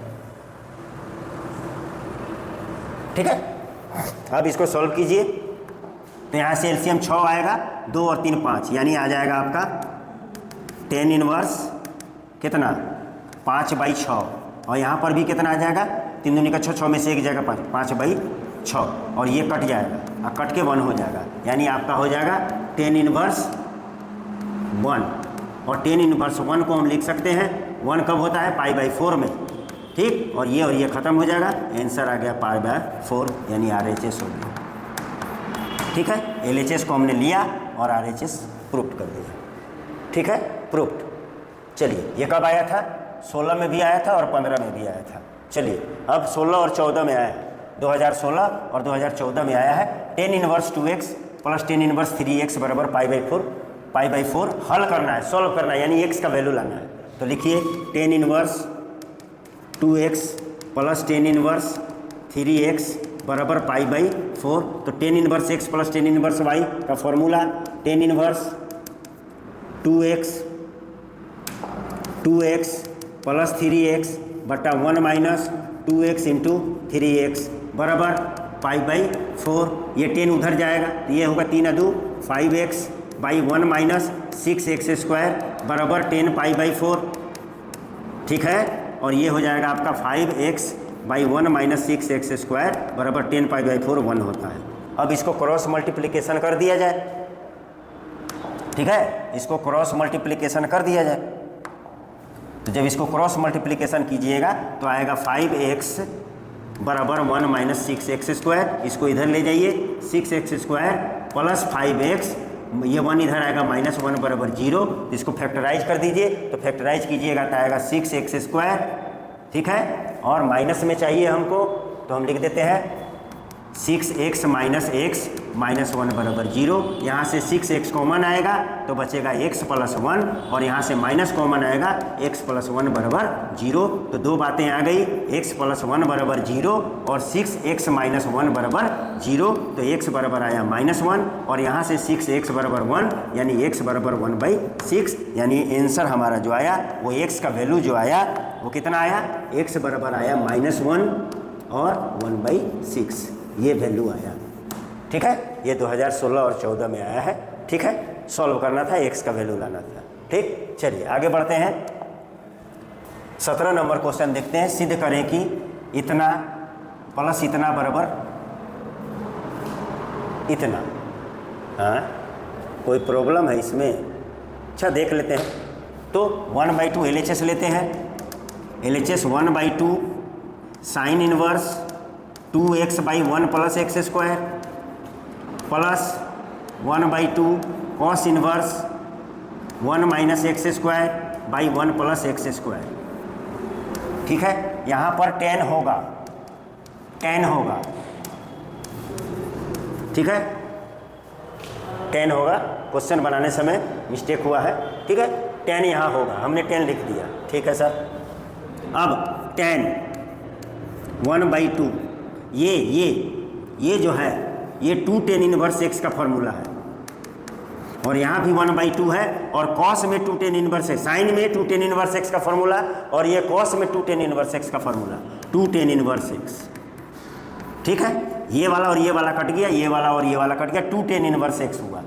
ठीक है, अब इसको सॉल्व कीजिए, तो यहाँ से एलसीएम 6 आएगा, 2 और 3 5, यानी आ जाएगा आपका 10 इनवर्स कितना 5/6, और यहाँ पर भी कितना आ जाएगा, 3 दूनी का 6, 6 में से 1 जाएगा 5/6, और ये कट जाएगा और कट के 1 हो जाएगा, यानी आपका हो जाएगा 10 इनवर्स 1, और 10 इनवर्स 1 को हम लिख सकते हैं, 1 कब होता है, π/4 में। ठीक, और ये ख़त्म हो जाएगा, आंसर आ गया π/4, यानी RHS हो गया। ठीक है, LHS को हमने लिया और RHS प्रूफ कर दिया। ठीक है, प्रूफ। चलिए, ये कब आया था, 16 में भी आया था और 15 में भी आया था। चलिए, अब 16 और 14 में आया है, 2016 और 2014 में आया है। 10 inverse 2x plus 10 inverse 3x बराबर π/4 हल करना है, सॉल्व करना है, यानी x का वैल्यू लाना है। तो लिखिए 10 inverse 2x plus 10 inverse 3x बराबर π/4। तो 10 inverse x plus 10 inverse y का formula 10 inverse 2x plus 3x बटा 1 माइनस 2x इंटू 3x बराबर π/4। ये 10 उधर जाएगा, तो ये होगा 3 2 5x बाई 1 माइनस 6x² बराबर 10 π/4। ठीक है, और ये हो जाएगा आपका 5x बाई 1 माइनस 6x² बराबर 10 π/4 1 होता है। अब इसको क्रॉस मल्टीप्लिकेशन कर दिया जाए। ठीक है, इसको क्रॉस मल्टीप्लिकेशन कर दिया जाए, तो जब इसको क्रॉस मल्टीप्लिकेशन कीजिएगा तो आएगा 5x बराबर 1 माइनस 6x², इसको इधर ले जाइए, 6x² प्लस 5x, ये 1 इधर आएगा, -1 बराबर 0, इसको फैक्टराइज कर दीजिए, तो फैक्टराइज कीजिएगा तो आएगा 6x²। ठीक है, और माइनस में चाहिए हमको, तो हम लिख देते हैं 6x माइनस x -1 बराबर 0। यहाँ से 6x कॉमन आएगा तो बचेगा x प्लस 1, और यहाँ से माइनस कॉमन आएगा x प्लस 1 बराबर 0। तो दो बातें आ गई, x प्लस 1 बराबर 0 और 6x माइनस 1 बराबर 0। तो x बराबर आया -1, और यहाँ से 6x बराबर 1, यानी x बराबर 1/6, यानी आंसर हमारा जो आया वो x का वैल्यू जो आया वो कितना आया, x बराबर आया -1 और 1/6, ये वैल्यू आया। ठीक है, ये 2016 और 14 में आया है। ठीक है, सॉल्व करना था, x का वैल्यू लाना था। ठीक, चलिए आगे बढ़ते हैं। 17 नंबर क्वेश्चन देखते हैं। सिद्ध करें कि इतना प्लस इतना बराबर इतना। हाँ, कोई प्रॉब्लम है इसमें? अच्छा, देख लेते हैं। तो 1/2 LHS लेते हैं। LHS 1/2 sign inverse 2x by 1 plus x² plus 1/2 cos inverse 1 minus x² by 1 plus x²। ठीक है, यहाँ पर tan होगा, ठीक है, 10 होगा, क्वेश्चन बनाने समय मिस्टेक हुआ है, ठीक है। 10 यहाँ होगा, हमने 10 लिख दिया, ठीक है सर। अब 10 1/2 ये जो है ये 2 tan इनवर्स x का फॉर्मूला है, और यहाँ भी 1/2 है, और कॉस में 2 tan इनवर्स है, साइन में 2 tan इनवर्स x का फॉर्मूला, और ये कॉस में 2 tan इनवर्स x का फॉर्मूला, 2 tan इनवर्स x, ठीक है। ये वाला और ये वाला कट गया, ये वाला और ये वाला कट गया, 2 tan इनवर्स x हुआ,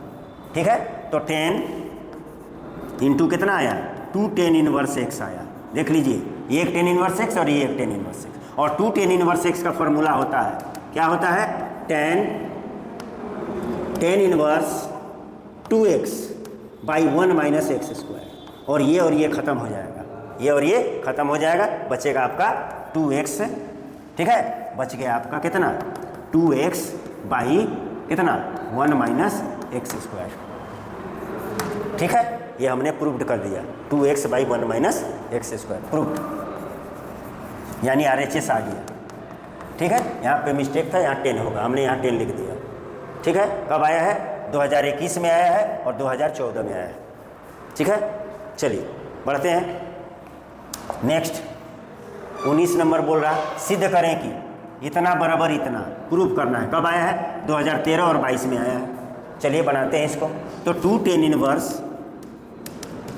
ठीक है। तो 10 इंटू कितना आया, 2 tan इनवर्स x आया, देख लीजिए, ये एक tan इनवर्स x और ये एक tan इनवर्स x, और 2 tan इनवर्स x का फॉर्मूला होता है, क्या होता है, tan inverse 2x by 1 minus x square, और ये ख़त्म हो जाएगा, ये और ये ख़त्म हो जाएगा, बचेगा आपका 2x, ठीक है। बच गया आपका कितना, 2x बाई कितना 1 माइनस एक्स स्क्वायर, ठीक है। ये हमने प्रूव्ड कर दिया, 2x by 1 minus x square proved, यानी RHS आ गया, ठीक है। यहाँ पे मिस्टेक था, यहाँ 10 होगा, हमने यहाँ 10 लिख दिया, ठीक है। कब आया है, 2021 में आया है और 2014 में आया है, ठीक है। चलिए बढ़ते हैं नेक्स्ट। 19 नंबर बोल रहा सिद्ध करें कि इतना बराबर इतना, प्रूव करना है। कब आया है, 2013 और 22 में आया है। चलिए बनाते हैं इसको। तो 2 tan inverse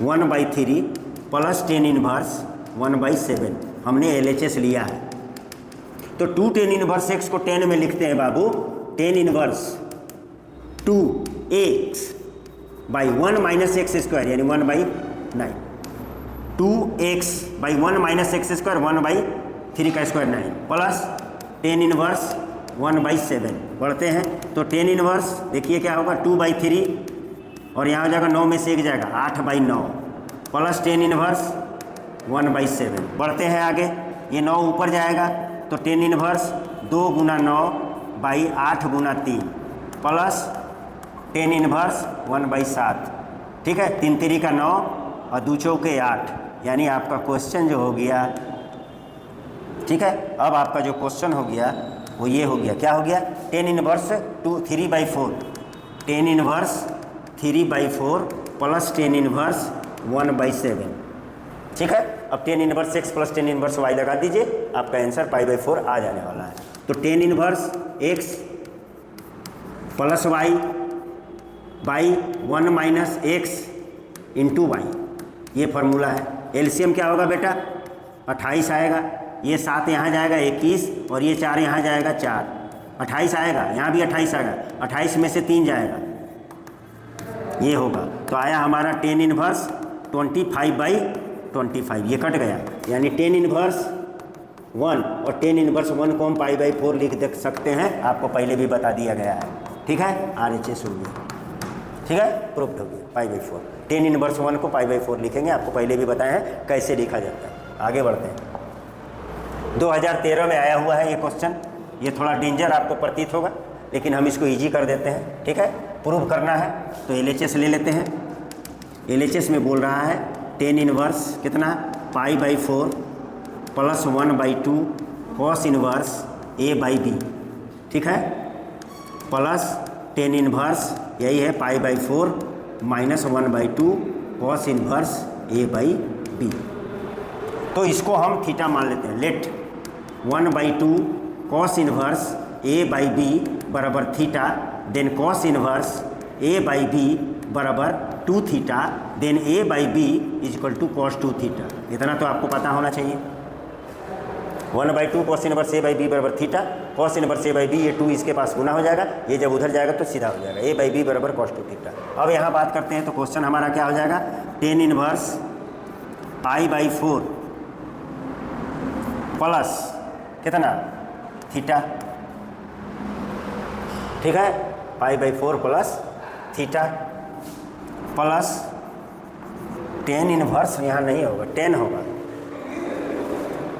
1/3 plus tan inverse 1/7 हमने LHS लिया है। तो 2 tan इनवर्स x को 10 में लिखते हैं बाबू, tan inverse 2x by 1 minus x square यानी 1/9, 2x by 1 minus x square 1/3 का स्क्वायर 9 प्लस tan इनवर्स 1/7। बढ़ते हैं तो tan इनवर्स देखिए क्या होगा, 2/3 और यहाँ हो जाएगा 9 में से एक जाएगा 8/9 प्लस tan इनवर्स 1/7। बढ़ते हैं आगे, ये 9 ऊपर जाएगा तो tan inverse 2 Guna 9 by 8 Guna 3 plus tan inverse 1/7, ठीक है। 3 3 का 9 और 2 चौके 8, यानी आपका क्वेश्चन जो हो गया, ठीक है। अब आपका जो क्वेश्चन हो गया वो ये हो गया, क्या हो गया, tan inverse 3/4, tan inverse 3/4 plus tan inverse 1/7, ठीक है। अब tan inverse x plus tan inverse y लगा दीजिए, आपका आंसर π/4 आ जाने वाला है। तो tan inverse x plus y by 1 minus x into y, ये फार्मूला है। एलसीएम क्या होगा बेटा, 28 आएगा, ये 7 यहाँ जाएगा 21 और ये 4 यहाँ जाएगा 4, 28 आएगा, यहाँ भी 28 आएगा, 28 में से 3 जाएगा, ये होगा। तो आया हमारा tan इनवर्स 25/25, ये कट गया, यानी tan इनवर्स 1 और tan इनवर्स 1 को हम π/4 लिख देख सकते हैं, आपको पहले भी बता दिया गया है, ठीक है। RHS हो गया, ठीक है, प्रूफ्ड हो गया π/4। tan इनवर्स 1 को π/4 लिखेंगे, आपको पहले भी बताया है कैसे लिखा जाता है। आगे बढ़ते हैं। 2013 में आया हुआ है ये क्वेश्चन, ये थोड़ा डेंजर आपको प्रतीत होगा, लेकिन हम इसको इजी कर देते हैं, ठीक है। प्रूव करना है तो LHS ले लेते हैं। LHS में बोल रहा है tan इनवर्स कितना, π/4 प्लस 1/2 कॉस इनवर्स A/B, ठीक है, प्लस tan इनवर्स यही है π/4 माइनस 1/2 कॉस इनवर्स A/B। तो इसको हम थीटा मान लेते हैं। लेट 1/2 कॉस इनवर्स A/B बराबर theta, then cos inverse A/B बराबर 2 theta, then A/B equal to cos 2 theta. इतना तो आपको पता होना चाहिए। 1/2 कॉस इनवर्स A/B बराबर थीटा, कॉस इनवर्स A/B, ये 2 इसके पास गुना हो जाएगा, ये जब उधर जाएगा तो सीधा हो जाएगा, A/B बराबर कॉस 2 थीटा। अब यहाँ बात करते हैं तो क्वेश्चन हमारा क्या हो जाएगा, tan इनवर्स π/4 प्लस कितना थीटा, ठीक है, π/4 plus theta plus tan inverse, यहाँ नहीं होगा 10 होगा,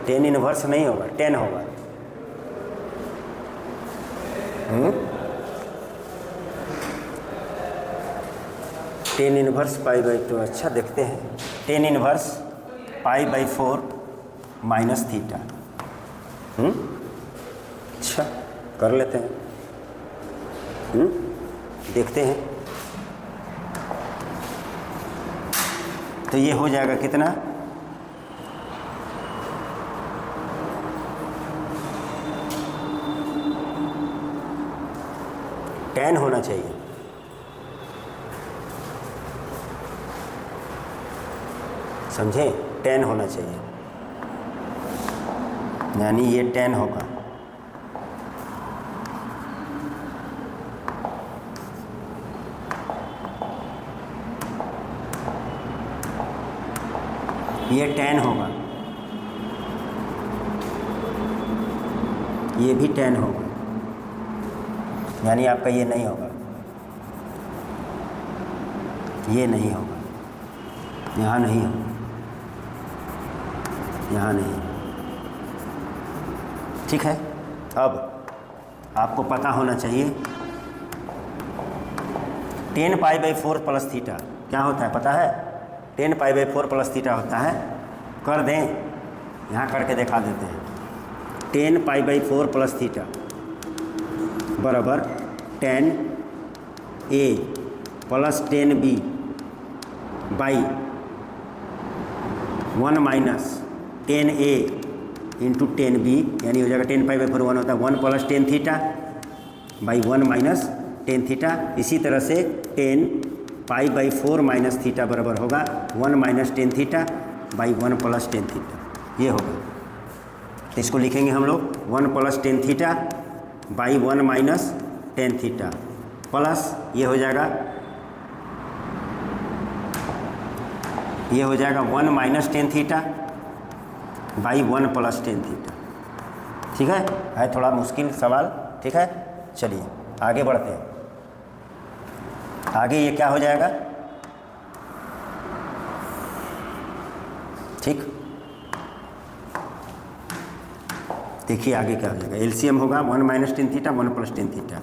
tan इनवर्स नहीं होगा 10 होगा, tan इनवर्स π/2, अच्छा देखते हैं, tan इनवर्स π/4 माइनस थीटा, अच्छा कर लेते हैं, देखते हैं तो ये हो जाएगा कितना, tan होना चाहिए, समझे, tan होना चाहिए, यानी ये tan होगा। ये tan होगा, ये भी tan होगा, यानी आपका ये नहीं होगा, ये नहीं होगा, यहाँ नहीं होगा, यहाँ नहीं। ठीक है, अब आपको पता होना चाहिए tan pi by 4 plus theta क्या होता है, पता है? tan pi by 4 plus theta होता है, कर दें, यहाँ करके दिखा देते हैं। tan pi by 4 plus theta बराबर tan A plus tan B by 1 minus tan A into tan B, यानी हो जाएगा tan पाई बाई 4 1 होता है 1 plus tan theta by 1 minus tan theta. इसी तरह से tan pi by 4 minus theta बराबर होगा 1 minus tan theta by 1 plus tan theta, ये होगा। तो इसको लिखेंगे हम लोग 1 plus tan theta by 1 minus tan theta plus ये हो जाएगा 1 minus tan theta by 1 plus tan theta. ठीक है थोड़ा मुश्किल सवाल, ठीक है। चलिए आगे बढ़ते हैं। आगे ये क्या हो जाएगा, ठीक, देखिए आगे क्या हो जाएगा। एलसीएम होगा 1 minus tan theta 1 plus tan theta,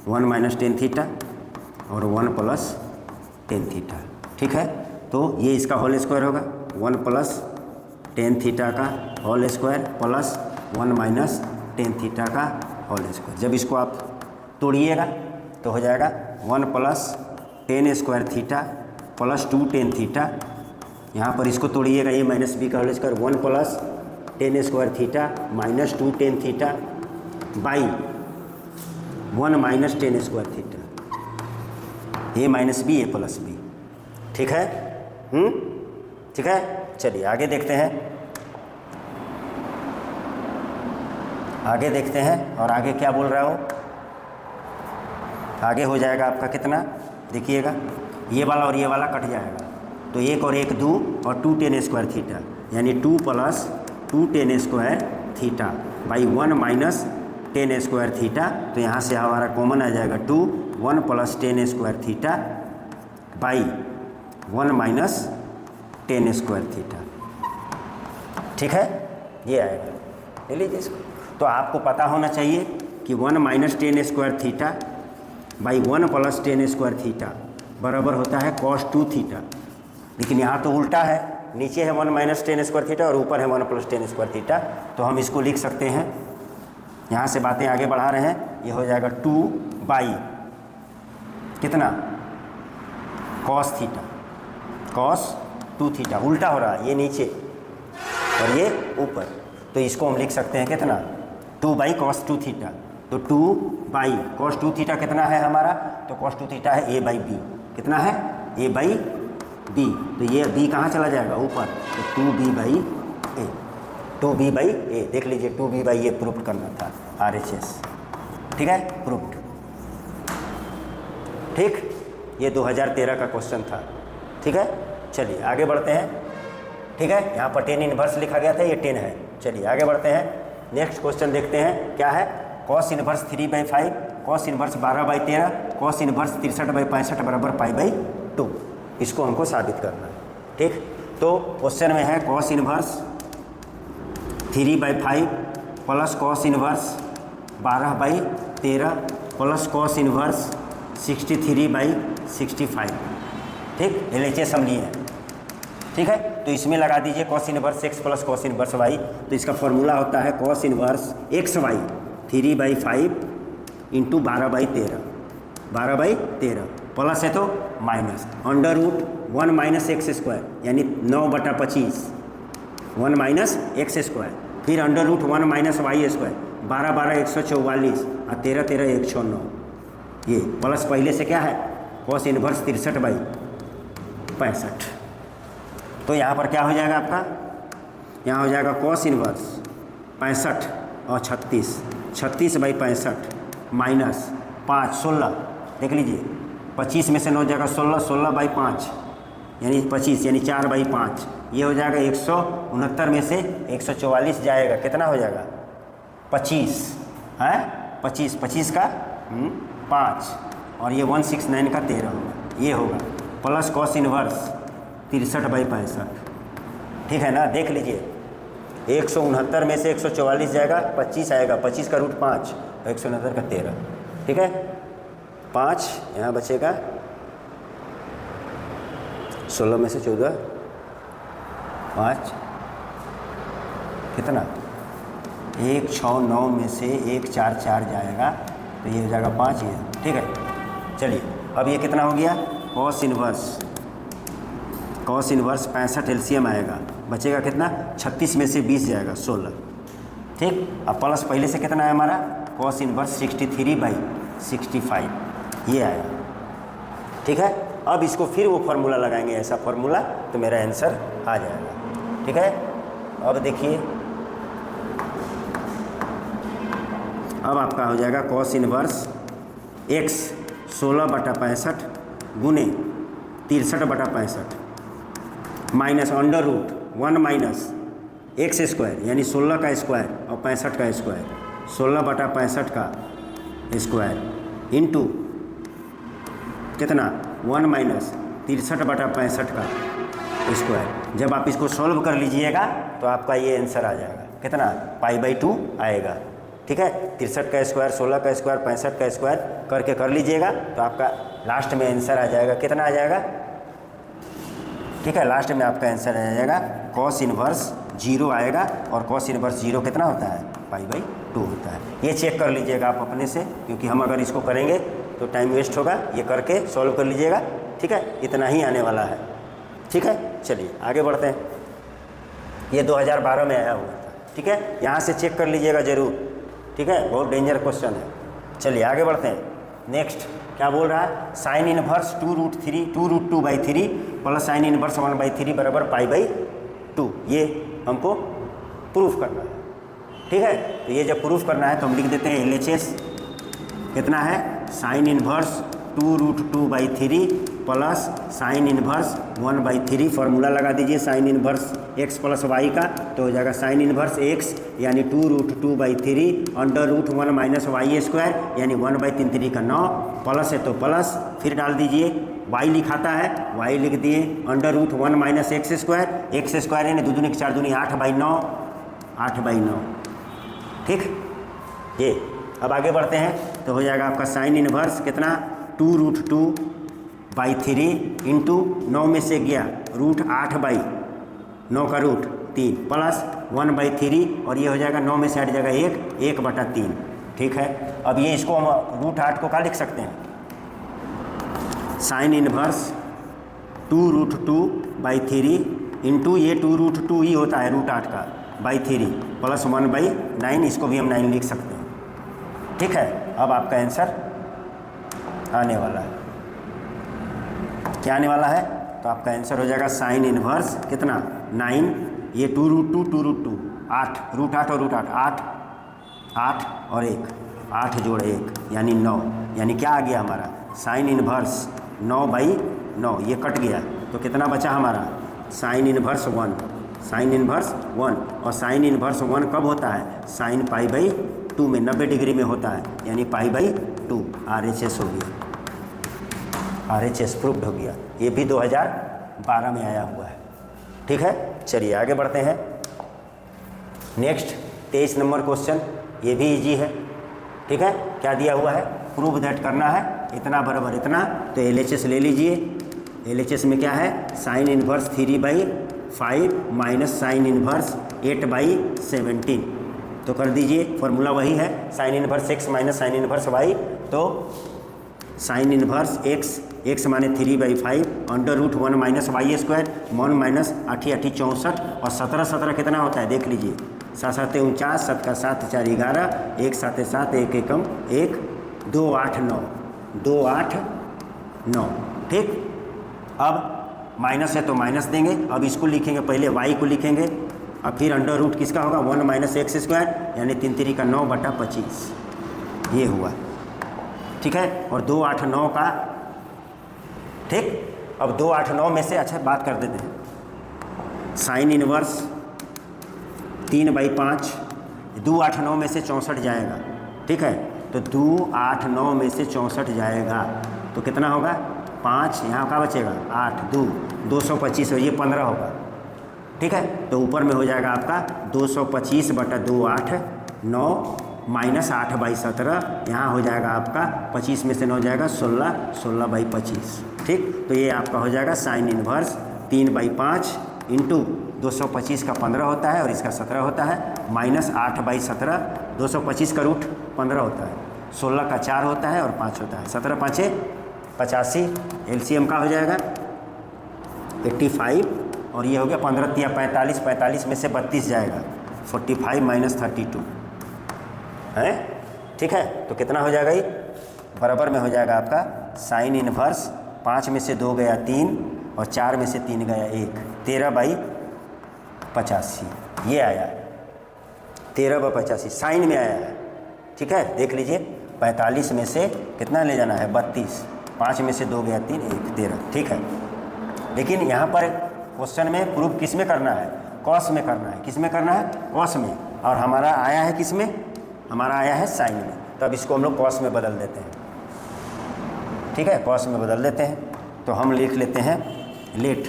1 minus tan theta और 1 प्लस tan थीटा। ठीक है, तो ये इसका होल स्क्वायर होगा 1 प्लस tan थीटा का whole square plus 1 minus tan theta का होल स्क्वायर। जब इसको आप तोड़िएगा तो हो जाएगा 1 plus tan square theta plus 2 tan theta. यहाँ पर इसको तोड़िएगा, ये माइनस बी का whole square 1 plus tan square theta minus 2 tan theta by 1 minus tan square theta, A minus B A plus B. ठीक है, ठीक है। चलिए आगे देखते हैं, आगे देखते हैं। और आगे क्या बोल रहा हो, आगे हो जाएगा आपका कितना, देखिएगा ये वाला और ये वाला कट जाएगा, तो 1 और 1 2 और 2 tan स्क्वायर थीटा, यानी 2 plus 2 tan square theta by 1 minus tan square theta. तो यहाँ से हमारा कॉमन आ जाएगा 2 1 plus tan square theta by 1 minus tan square theta. ठीक है, ये आएगा, ले लीजिए इसको। तो आपको पता होना चाहिए कि 1 minus tan square theta by 1 plus tan square theta बराबर होता है cos 2 थीटा। लेकिन यहाँ तो उल्टा है, नीचे है 1 माइनस tan स्क्वायर थीटा और ऊपर है 1 प्लस tan स्क्वायर थीटा। तो हम इसको लिख सकते हैं, यहाँ से बातें आगे बढ़ा रहे हैं, ये हो जाएगा 2 बाई कितना cos थीटा, cos 2 थीटा। उल्टा हो रहा है, ये नीचे और ये ऊपर, तो इसको हम लिख सकते हैं कितना 2 बाई cos 2 थीटा। तो 2 बाई cos 2 थीटा कितना है हमारा, तो cos 2 थीटा है a बाई बी, कितना है a बाई बी। तो ये b कहाँ चला जाएगा ऊपर, तो 2b by A, 2b by ए। देख लीजिए 2b बाई ए प्रूफ करना था RHS। ठीक है, प्रूफ्ड। ठीक, ये 2013 का क्वेश्चन था। ठीक है, चलिए आगे बढ़ते हैं। ठीक है, यहाँ पर tan इनवर्स लिखा गया था, ये 10 है। चलिए आगे बढ़ते हैं, नेक्स्ट क्वेश्चन देखते हैं क्या है। cos inverse 3/5, cos inverse 12/13, cos inverse 63/65 बराबर π/2। इसको हमको साबित करना है। ठीक, तो क्वेश्चन में है cos inverse 3/5 plus cos inverse 12/13 plus cos inverse 63/65। ठीक, LHS हम लिए हैं। ठीक है, तो इसमें लगा दीजिए cos inverse x plus cos inverse y। तो इसका फॉर्मूला होता है cos inverse xy 3/5 into 12/13, 12/13 plus है तो minus under root 1 minus x square यानी 9/25, 1 माइनस एक्स स्क्वायर, फिर under root 1 minus y square, 12 144 और 13 109, ये प्लस पहले से क्या है कॉस इनवर्स 63/65। तो यहाँ पर क्या हो जाएगा आपका, यहाँ हो जाएगा कॉस इनवर्स 65 और 36/65 माइनस 5 16, देख लीजिए 25 में से 9 जाएगा 16, 16/5 यानी 25 यानी 4/5, ये हो जाएगा 169 में से 144 जाएगा, कितना हो जाएगा 25 है, 25 का 5 और ये 169 का 13 होगा, ये होगा प्लस कॉस इनवर्स 63/65, ठीक है ना। देख लीजिए 169 में से 144 जाएगा, 25 आएगा, 25 का रूट 5 और 169 का 13, ठीक है। 5 यहाँ बचेगा, 16 में से 14, 5 कितना 169 में से 144 जाएगा, तो ये हो जाएगा 5, ये ठीक है। चलिए अब ये कितना हो गया कॉस इनवर्स 65 एलसीएम आएगा, बचेगा कितना 36 में से 20 जाएगा 16, ठीक। अब प्लस पहले से कितना है हमारा कॉस इनवर्स 63/65, ये आएगा, ठीक है। अब इसको फिर वो फार्मूला लगाएंगे, ऐसा फार्मूला, तो मेरा आंसर आ जाएगा, ठीक है। अब देखिए अब आपका हो जाएगा कॉस इनवर्स x 16/65 गुने 63/65 minus under root 1 minus x square यानी 16 का स्क्वायर और 65 का स्क्वायर, 16/65 का स्क्वायर इंटू कितना 1 माइनस 63/65 का स्क्वायर। जब आप इसको सॉल्व कर लीजिएगा तो आपका ये आंसर आ जाएगा, कितना π/2 आएगा, ठीक है। 63 का स्क्वायर, 16 का स्क्वायर, 65 का स्क्वायर करके कर लीजिएगा तो आपका लास्ट में आंसर आ जाएगा, कितना आ जाएगा, ठीक है। लास्ट में आपका आंसर आ जाएगा कॉस इनवर्स 0 आएगा, और कॉस इनवर्स 0 कितना होता है π/2 होता है। ये चेक कर लीजिएगा आप अपने से, क्योंकि हम अगर इसको करेंगे तो टाइम वेस्ट होगा, ये करके सॉल्व कर लीजिएगा, ठीक है। इतना ही आने वाला है, ठीक है। चलिए आगे बढ़ते हैं, ये 2012 में आया हुआ था, ठीक है। यहाँ से चेक कर लीजिएगा ज़रूर, ठीक है, बहुत डेंजर क्वेश्चन है। चलिए आगे बढ़ते हैं। नेक्स्ट क्या बोल रहा है, sine inverse 2√2/3 plus sine inverse 1/3 बराबर π/2, ये हमको प्रूफ करना है, ठीक है। तो ये जब प्रूफ करना है तो हम लिख देते हैं LHS कितना है, sine inverse 2√2/3 plus sine inverse 1/3, formula लगा दीजिए sine inverse x plus y का, तो हो जाएगा साइन इनवर्स x यानी 2√2/3 under root 1 minus y square यानी 1/3 का 9, प्लस है तो प्लस, फिर डाल दीजिए y लिखाता है, y लिख दिए under root 1 minus x square यानी 2 दूनी 4 दूनी 8/9, ठीक। ये अब आगे बढ़ते हैं तो हो जाएगा आपका साइन इनवर्स कितना 2√2/3 इंटू 9 में से गया रूट 8/9 का रूट 3 प्लस 1/3, और ये हो जाएगा 9 में से हट जाएगा 1/3, ठीक है। अब ये इसको हम रूट 8 को क्या लिख सकते हैं, साइन इनवर्स 2√2/3 इंटू ये 2√2 ही होता है रूट 8 का /3 प्लस 1/9, इसको भी हम 9 लिख सकते हैं, ठीक है। अब आपका आंसर आने वाला है, क्या आने वाला है, तो आपका आंसर हो जाएगा साइन इनवर्स कितना 9, ये 2√2 8 रूट 8 और रूट 8 और 1 8 जोड़ 1 यानी 9, यानी क्या आ गया हमारा साइन इनवर्स 9/9, ये कट गया तो कितना बचा हमारा साइन इनवर्स 1, साइन इनवर्स 1, और साइन इनवर्स 1 कब होता है, साइन π/2 में 90 डिग्री में होता है यानी π/2, RHS हो गया, RHS प्रूव्ड हो गया। ये भी 2012 में आया हुआ है, ठीक है। चलिए आगे बढ़ते हैं। नेक्स्ट 23 नंबर क्वेश्चन, ये भी इजी है, ठीक है। क्या दिया हुआ है, प्रूव दैट करना है इतना बराबर इतना, तो LHS ले लीजिए। LHS में क्या है, sine inverse 3/5 minus sine inverse 8/17, तो कर दीजिए, फॉर्मूला वही है sine inverse x minus sine inverse y, तो साइन इनवर्स x माने 3/5 under root 1 minus y square, 1 minus 8 8 64 और 17 17 कितना होता है देख लीजिए, 7 7 49, 7 का 7 4 11, 1 7 7 1 एकम 1 2 8 9 2 8 9। ठीक, अब माइनस है तो माइनस देंगे, अब इसको लिखेंगे पहले y को लिखेंगे, अब फिर अंडर रूट किसका होगा 1 माइनस एक्स स्क्वायर यानी 3 3 का 9 बटा 25 ये हुआ। ठीक है, और 2 8 9 का, ठीक, अब 2 8 9 में से अच्छा बात कर देते हैं, साइन इनवर्स 3/5, 2 8 9 में से 64 जाएगा। ठीक है, तो 2 8 9 में से 64 जाएगा तो कितना होगा 5, यहाँ का बचेगा 8 2 225 और ये 15 होगा। ठीक है, तो ऊपर में हो जाएगा आपका 225 बटा 2 8 9 माइनस 8/17, यहाँ हो जाएगा आपका 25 में से 9 जाएगा 16 16/25। ठीक, तो ये आपका हो जाएगा साइन इनवर्स 3/5 इंटू 225 का 15 होता है और इसका 17 होता है, माइनस 8/17, 225 का रूट 15 होता है, 16 का 4 होता है और 5 होता है, 17 5 85, एलसीएम का हो जाएगा 85 और ये हो गया 15 3 45, 45 में से 32 जाएगा 45 माइनस 32 है। ठीक है, तो कितना हो जाएगा ये बराबर में हो जाएगा आपका साइन इनवर्स 5 में से 2 गया 3 और 4 में से 3 गया 1, 13/85 ये आया, 13/85 साइन में आया है। ठीक है, देख लीजिए 45 में से कितना ले जाना है 32, 5 में से 2 गया 3 1 13। ठीक है, लेकिन यहाँ पर क्वेश्चन में प्रूफ किस में करना है, कॉस में करना है, किस में करना है कॉस में, और हमारा आया है किस में, हमारा आया है साइन में, तो अब इसको हम लोग कॉस में बदल देते हैं। ठीक है, कॉस में बदल देते हैं, तो हम लिख लेते हैं लेट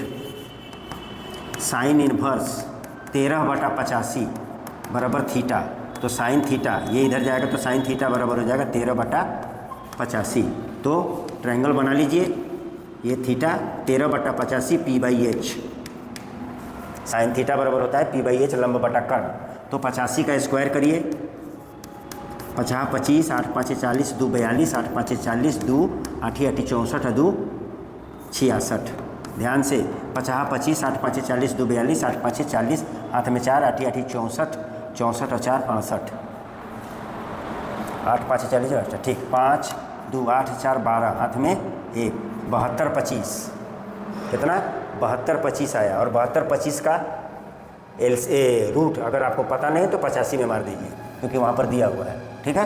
साइन इनवर्स 13/85 बराबर थीटा, तो साइन थीटा ये इधर जाएगा तो साइन थीटा बराबर हो जाएगा 13/85। तो ट्रायंगल बना लीजिए, ये थीटा 13/85 p/h, साइन थीटा बराबर होता है p/h लंब बटा कर्ण, तो 85 का स्क्वायर करिए, 50 25 8 5 40 2 42 8 5 40 2 8 8 64 2 66। ध्यान से 50 25 8 5 40 2 42 8 5 40 हाथ में 4 8 8 64 64 और 4 65 8 5 40 8। ठीक, 5 2 8 4 12 हाथ में 1 72 25 कितना 72 25 आया, और 72 25 का रूट अगर आपको पता नहीं तो 85 में मार दीजिए क्योंकि वहाँ पर दिया हुआ है। ठीक है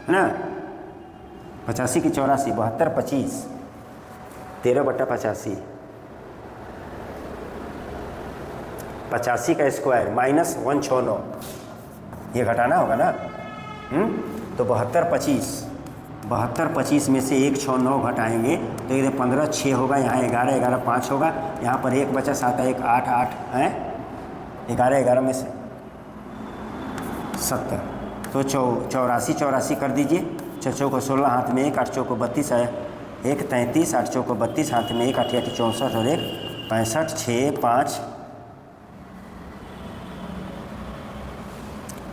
ना, 85 की 84 72 25 13/85, 85 का स्क्वायर माइनस 169 ये घटाना होगा ना। तो 72 25 में से 169 घटाएंगे तो इधर 15 6 होगा, यहाँ 11 11 5 होगा, यहाँ पर 1 बचा 7 1 8 8 हैं, 11 11 में से 70, तो 84 84 कर दीजिए, 6 को 16 हाथ में 1 8 चौको 32 आया, 1 33 8 चौको 32 हाथ में 1 8 8 64 और 1 65 6 5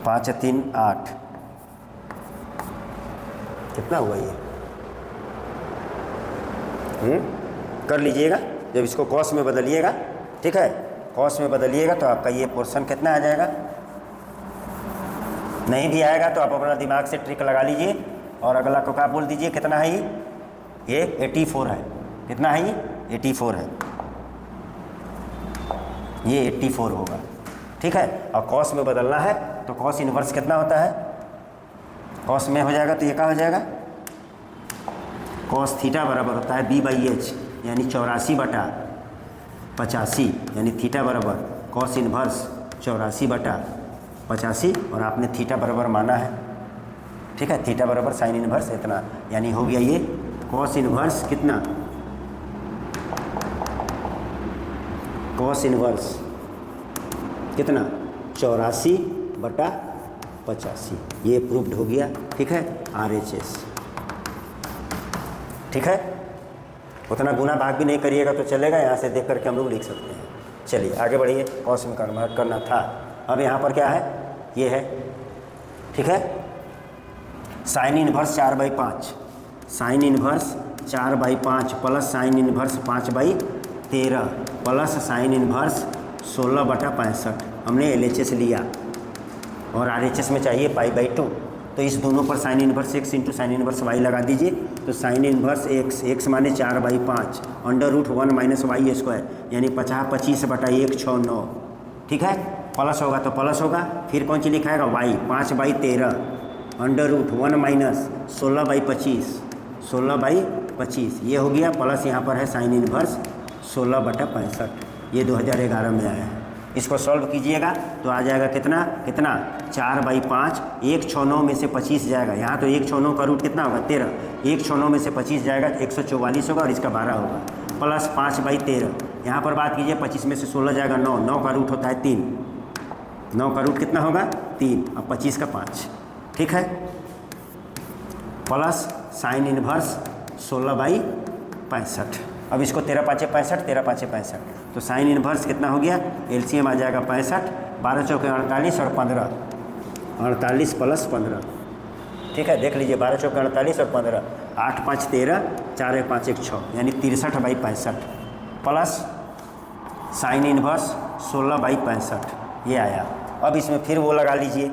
5 3 8 कितना हुआ ये कर लीजिएगा जब इसको कॉस में बदलिएगा। ठीक है, कॉस में बदलिएगा तो आपका ये पोर्शन कितना आ जाएगा, नहीं भी आएगा तो आप अपना दिमाग से ट्रिक लगा लीजिए और अगला को क्या बोल दीजिए कितना है ये 84 है, कितना है ये 84 है, ये 84 होगा। ठीक है, और कॉस में बदलना है तो कॉस इनवर्स कितना होता है, कॉस में हो जाएगा तो ये क्या हो जाएगा कॉस थीटा बराबर होता है b/h यानी 84/85 यानी थीटा बराबर कॉस इनवर्स 84/85 और आपने थीटा बराबर माना है। ठीक है, थीटा बराबर साइन इनवर्स इतना, यानी हो गया ये कॉस इनवर्स कितना, कॉस इनवर्स कितना 84/85, ये प्रूव्ड हो गया। ठीक है, RHS। ठीक है, उतना गुना भाग भी नहीं करिएगा तो चलेगा, यहाँ से देख करके हम लोग लिख सकते हैं। चलिए आगे बढ़िए, कॉस में कन्वर्ट करना था, अब यहाँ पर क्या है ये है। ठीक है, sine inverse 4/5, sine inverse 4/5 plus sine inverse 5/13 plus sine inverse 16/65। हमने LHS लिया और RHS में चाहिए π/2, तो इस दोनों पर sign inverse x into sine inverse y लगा दीजिए। तो साइन इनवर्स x माने 4/5 √1 माइनस वाई स्क्वायर, यानी 25/169। ठीक है, प्लस होगा तो प्लस होगा, फिर कौन सी लिखाएगा y 5/13 √1 माइनस 16/25 16/25, ये हो गया। प्लस यहाँ पर है साइन इनवर्स 16/65, ये 2011 में आया है। इसको सॉल्व कीजिएगा तो आ जाएगा कितना 4/5, 169 में से 25 जाएगा। यहाँ तो 169 का रूट कितना होगा 13, 169 में से 25 जाएगा 144 होगा और इसका 12 होगा, प्लस 5/13। यहाँ पर बात कीजिए 25 में से 16 जाएगा 9, 9 का रूट होता है 3, 9 का रूट कितना होगा 3, अब 25 का 5। ठीक है, प्लस साइन इनवर्स 16/65। अब इसको 13×5 = 65, 13×5 = 65, तो साइन इनवर्स कितना हो गया, LCM आ जाएगा 65, 12 चौके 48 और 15, 48 प्लस 15। ठीक है, देख लीजिए 12 चौके 48 और 15, 8 5 13, 4 1 5 1 6, यानी 63/65 प्लस साइन इनवर्स 16/65, ये आया। अब इसमें फिर वो लगा लीजिए।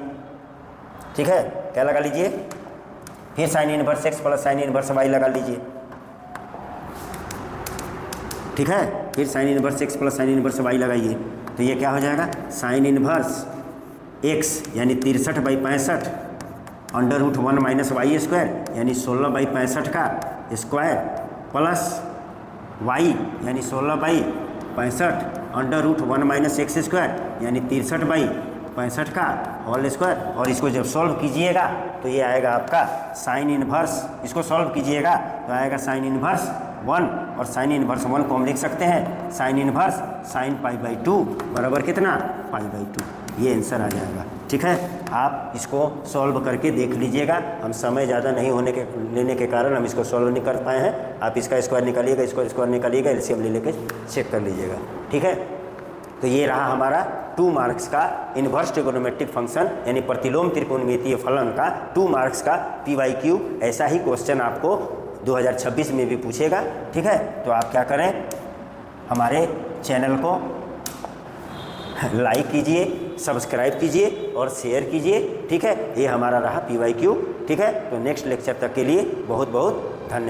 ठीक है, क्या लगा लीजिए, फिर sign inverse x plus sine inverse y लगा लीजिए। ठीक है, फिर sign inverse x plus sine inverse y लगाइए, तो ये क्या हो जाएगा, साइन इनवर्स x यानी 63/65 √1 माइनस वाई स्क्वायर, यानी 16/65 का स्क्वायर, प्लस y यानी 16/65 √1 माइनस एक्स स्क्वायर, यानी 63/65 का होल स्क्वायर। और इसको जब सॉल्व कीजिएगा तो ये आएगा आपका साइन इनवर्स, इसको सॉल्व कीजिएगा तो आएगा साइन इनवर्स 1, और साइन इनवर्स 1 को हम लिख सकते हैं साइन इनवर्स साइन π/2 बराबर कितना π/2, ये आंसर आ जाएगा। ठीक है, आप इसको सॉल्व करके देख लीजिएगा। हम समय ज़्यादा नहीं लेने के कारण हम इसको सॉल्व नहीं कर पाए हैं। आप इसका स्क्वायर निकालिएगा, इसको स्क्वायर निकालिएगा, LCM ले लेके चेक कर लीजिएगा। ठीक है, तो ये रहा हमारा 2 मार्क्स का इन्वर्स ट्रिगोनोमेट्रिक फंक्शन यानी प्रतिलोम त्रिकोणमितीय फलन का 2 मार्क्स का PYQ। ऐसा ही क्वेश्चन आपको 2026 में भी पूछेगा। ठीक है, तो आप क्या करें, हमारे चैनल को लाइक कीजिए, सब्सक्राइब कीजिए और शेयर कीजिए। ठीक है, ये हमारा रहा PYQ। ठीक है, तो नेक्स्ट लेक्चर तक के लिए बहुत बहुत धन्यवाद।